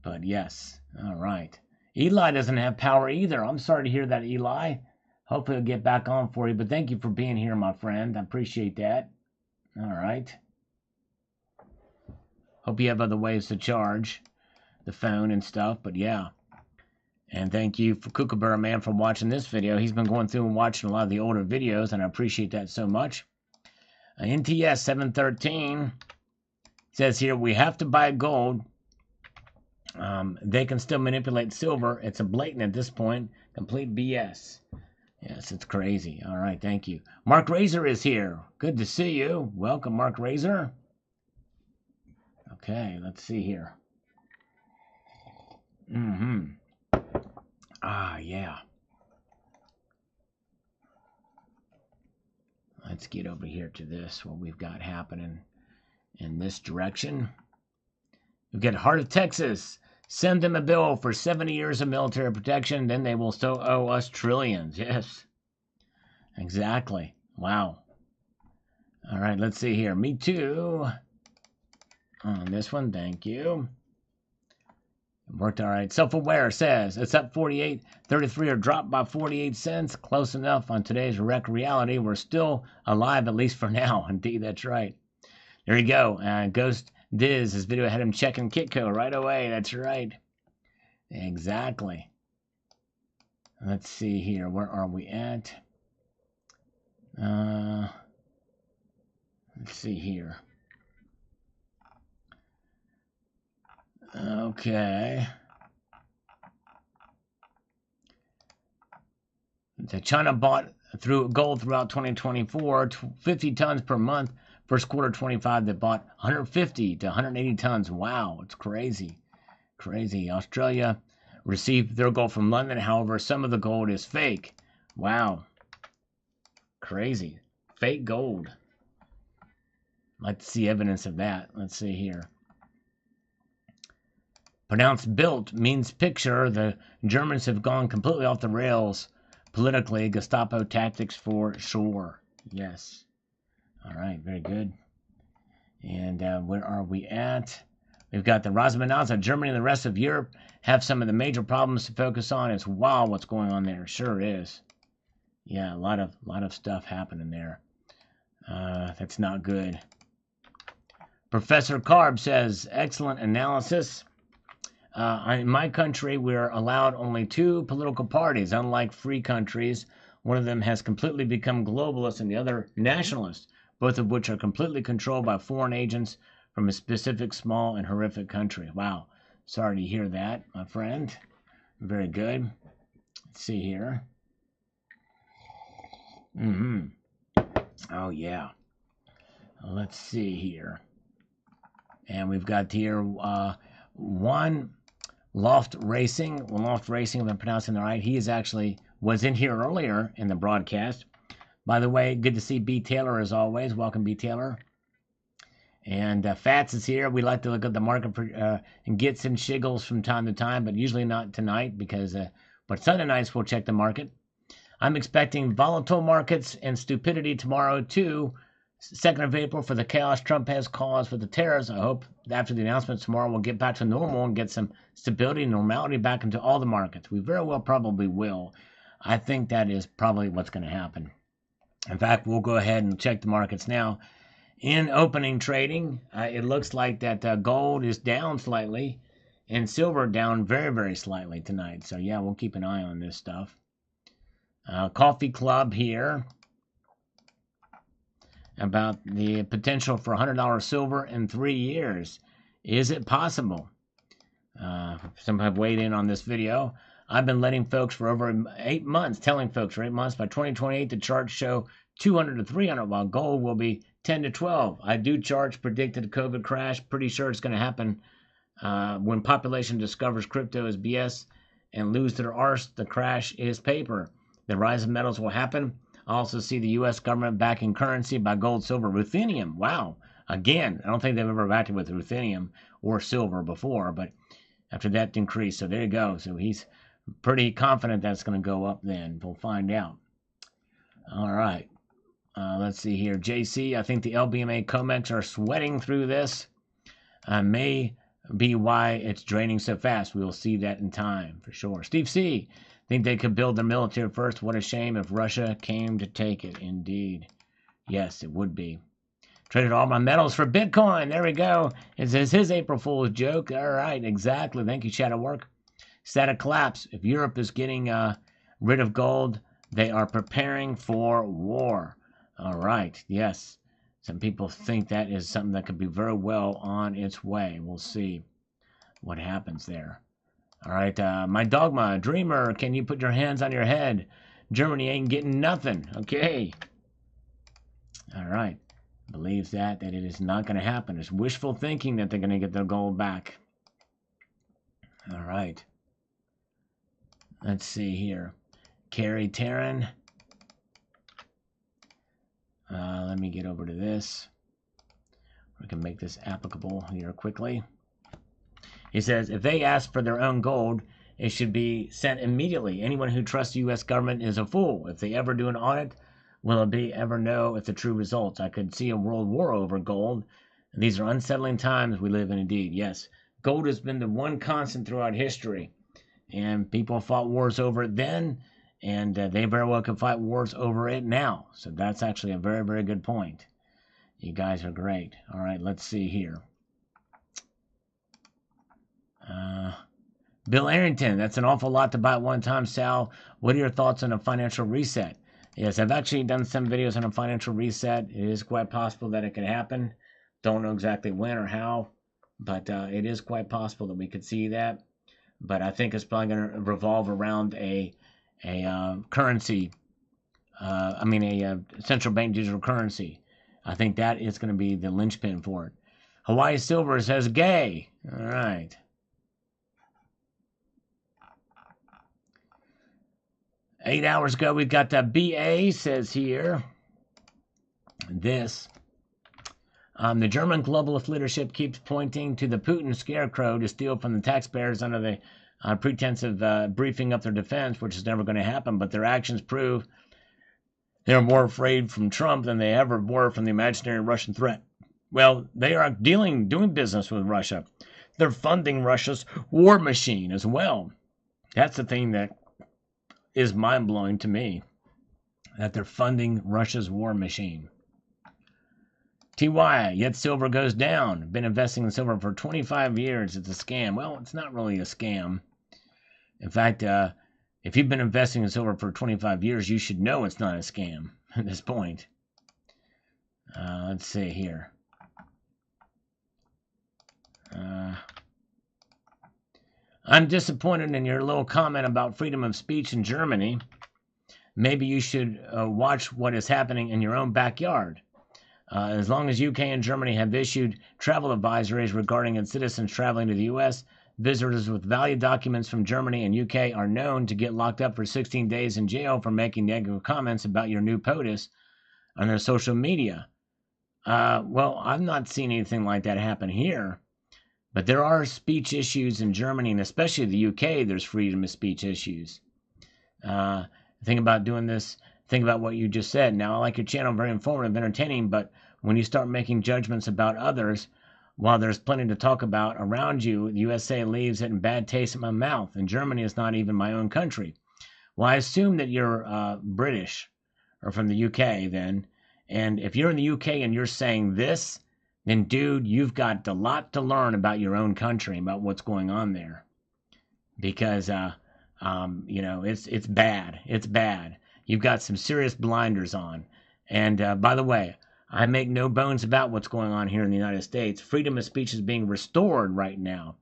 But yes. All right. Eli doesn't have power either. I'm sorry to hear that, Eli. Hopefully he'll get back on for you. But thank you for being here, my friend. I appreciate that. All right. Hope you have other ways to charge the phone and stuff, but yeah. And thank you for Kookaburra Man for watching this video. He's been going through and watching a lot of the older videos, and I appreciate that so much. NTS 713 says here, we have to buy gold. They can still manipulate silver. It's a blatant at this point. Complete BS. Yes, it's crazy. All right, thank you. Mark Razor is here. Good to see you. Welcome, Mark Razor. Okay, let's see here. Yeah. Let's get over here to this, what we've got happening in this direction. We've got Heart of Texas. Send them a bill for 70 years of military protection, then they will still owe us trillions. Yes. Exactly. Wow. All right, let's see here. Me too. On this one, thank you. Worked all right. Self-Aware says it's up 48.33 or dropped by 48 cents. Close enough on today's wreck reality. We're still alive, at least for now. Indeed, that's right. There you go. Ghost Diz, his video had him checking Kitco right away. That's right. Exactly. Let's see here. Where are we at? Let's see here. Okay. China bought through gold throughout 2024, 50 tons per month. First quarter 25, they bought 150 to 180 tons. Wow, it's crazy. Crazy. Australia received their gold from London. However, some of the gold is fake. Wow. Crazy. Fake gold. I'd like to see evidence of that. Let's see here. Pronounced built means picture. The Germans have gone completely off the rails politically. Gestapo tactics for sure. Yes. All right, very good. And where are we at? We've got the Rosmanaza. Germany and the rest of Europe have some of the major problems to focus on. It's wild what's going on there. Sure is. Yeah, a lot of stuff happening there. That's not good. Professor Carb says, excellent analysis. In my country, we're allowed only 2 political parties, unlike free countries. One of them has completely become globalist and the other nationalist, both of which are completely controlled by foreign agents from a specific small and horrific country. Wow. Sorry to hear that, my friend. Very good. Let's see here. Oh, yeah. Let's see here. And we've got here one Loft Racing. Well, Loft Racing, if I'm pronouncing that right, he was in here earlier in the broadcast. By the way, good to see B. Taylor as always. Welcome, B. Taylor. And Fats is here. We like to look at the market and get some shiggles from time to time, but usually not tonight but Sunday nights we'll check the market. I'm expecting volatile markets and stupidity tomorrow too. 2nd of April for the chaos Trump has caused with the tariffs. I hope after the announcement tomorrow we'll get back to normal and get some stability and normality back into all the markets. We very well probably will. I think that is probably what's going to happen. In fact, we'll go ahead and check the markets now. In opening trading, it looks like that gold is down slightly and silver down very, very slightly tonight. So, yeah, we'll keep an eye on this stuff. Coffee Club here about the potential for $100 silver in 3 years. Is it possible? Some have weighed in on this video. I've been letting folks for over 8 months, telling folks for 8 months, by 2028 the charts show 200 to 300, while gold will be 10 to 12. I do charts predicted COVID crash. Pretty sure it's going to happen when population discovers crypto is BS and lose their arse. The crash is paper. The rise of metals will happen. I also see the U.S. government backing currency by gold, silver, ruthenium. Wow. Again, I don't think they've ever backed it with ruthenium or silver before, but after that increase. So there you go. So he's pretty confident that's going to go up then. We'll find out. All right. Let's see here. JC, I think the LBMA COMEX are sweating through this. May be why it's draining so fast. We will see that in time for sure. Steve C, think they could build their military first. What a shame if Russia came to take it. Indeed. Yes, it would be. Traded all my metals for Bitcoin. There we go. It says his April Fool's joke. All right, exactly. Thank you, Shadow Work. Static collapse. If Europe is getting rid of gold, they are preparing for war. All right, yes. Some people think that is something that could be very well on its way. We'll see what happens there. All right, my dogma, Dreamer, can you put your hands on your head? Germany ain't getting nothing. Okay. All right. Believes that it is not going to happen. It's wishful thinking that they're going to get their gold back. All right. Let's see here. Carrie Taryn. Let me get over to this. We can make this applicable here quickly. He says, if they ask for their own gold, it should be sent immediately. Anyone who trusts the U.S. government is a fool. If they ever do an audit, will it ever know if the true results? I could see a world war over gold. These are unsettling times we live in indeed. Yes, gold has been the one constant throughout history. And people fought wars over it then, and they very well could fight wars over it now. So that's actually a very, very good point. You guys are great. All right, let's see here. Bill Arrington, that's an awful lot to buy at one time. Sal, what are your thoughts on a financial reset? Yes, I've actually done some videos on a financial reset. It is quite possible that it could happen. Don't know exactly when or how, but it is quite possible that we could see that. But I think it's probably going to revolve around a currency, a central bank digital currency. I think that is going to be the linchpin for it. Hawaii Silver says gay. All right. Eight hours ago, we've got the BA says here this. The German globalist leadership keeps pointing to the Putin scarecrow to steal from the taxpayers under the pretense of briefing up their defense, which is never going to happen. But their actions prove they're more afraid from Trump than they ever were from the imaginary Russian threat. Well, they are doing business with Russia. They're funding Russia's war machine as well. That's the thing that is mind-blowing to me, that they're funding Russia's war machine. TY, yet silver goes down. Been investing in silver for 25 years. It's a scam. Well, it's not really a scam. In fact, if you've been investing in silver for 25 years, you should know it's not a scam at this point. Let's see here. I'm disappointed in your little comment about freedom of speech in Germany. Maybe you should watch what is happening in your own backyard. As long as UK and Germany have issued travel advisories regarding its citizens traveling to the US, visitors with valid documents from Germany and UK are known to get locked up for 16 days in jail for making negative comments about your new POTUS on their social media. Well, I've not seen anything like that happen here. But there are speech issues in Germany, and especially the UK, there's freedom of speech issues. Think about doing this. Think about what you just said. Now, I like your channel, very informative, entertaining, but when you start making judgments about others, while there's plenty to talk about around you, the USA leaves it in bad taste in my mouth, and Germany is not even my own country. Well, I assume that you're British, or from the UK then, and if you're in the UK and you're saying this, then, dude, you've got a lot to learn about your own country, about what's going on there. Because, it's bad. It's bad. You've got some serious blinders on. And, by the way, I make no bones about what's going on here in the United States. Freedom of speech is being restored right now.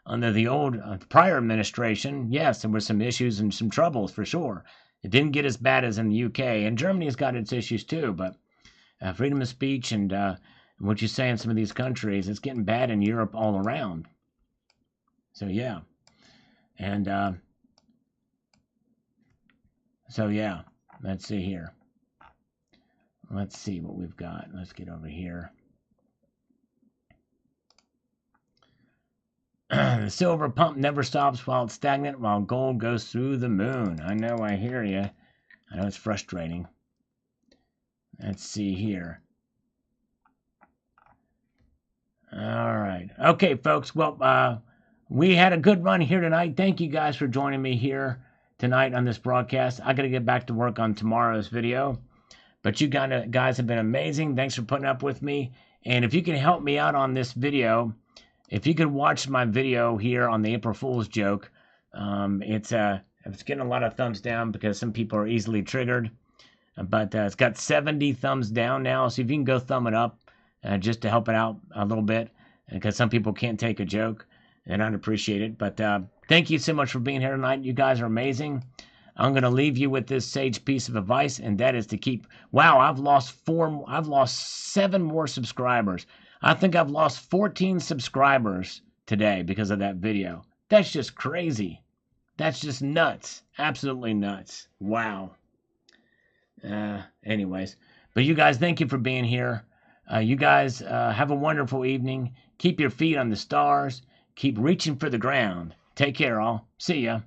Under the old prior administration, yes, there were some issues and some troubles for sure. It didn't get as bad as in the UK. And Germany's got its issues too. But freedom of speech and what you say in some of these countries, it's getting bad in Europe all around. So, yeah. And, let's see here. Let's see what we've got. Let's get over here. The silver pump never stops while it's stagnant, while gold goes through the moon. I know, I hear you. I know it's frustrating. Let's see here. All right. Okay, folks. Well, we had a good run here tonight. Thank you guys for joining me here tonight on this broadcast. I got to get back to work on tomorrow's video. But you guys have been amazing. Thanks for putting up with me. And if you can help me out on this video, if you could watch my video here on the April Fool's joke, it's getting a lot of thumbs down because some people are easily triggered. But it's got 70 thumbs down now. So if you can go thumb it up, just to help it out a little bit, because some people can't take a joke, and I'd appreciate it. But thank you so much for being here tonight. You guys are amazing. I'm going to leave you with this sage piece of advice, and that is to keep... Wow, I've lost 7 more subscribers. I think I've lost 14 subscribers today because of that video. That's just crazy. That's just nuts. Absolutely nuts. Wow. Anyways. But you guys, thank you for being here. You guys have a wonderful evening. Keep your feet on the stars. Keep reaching for the ground. Take care, all. See ya.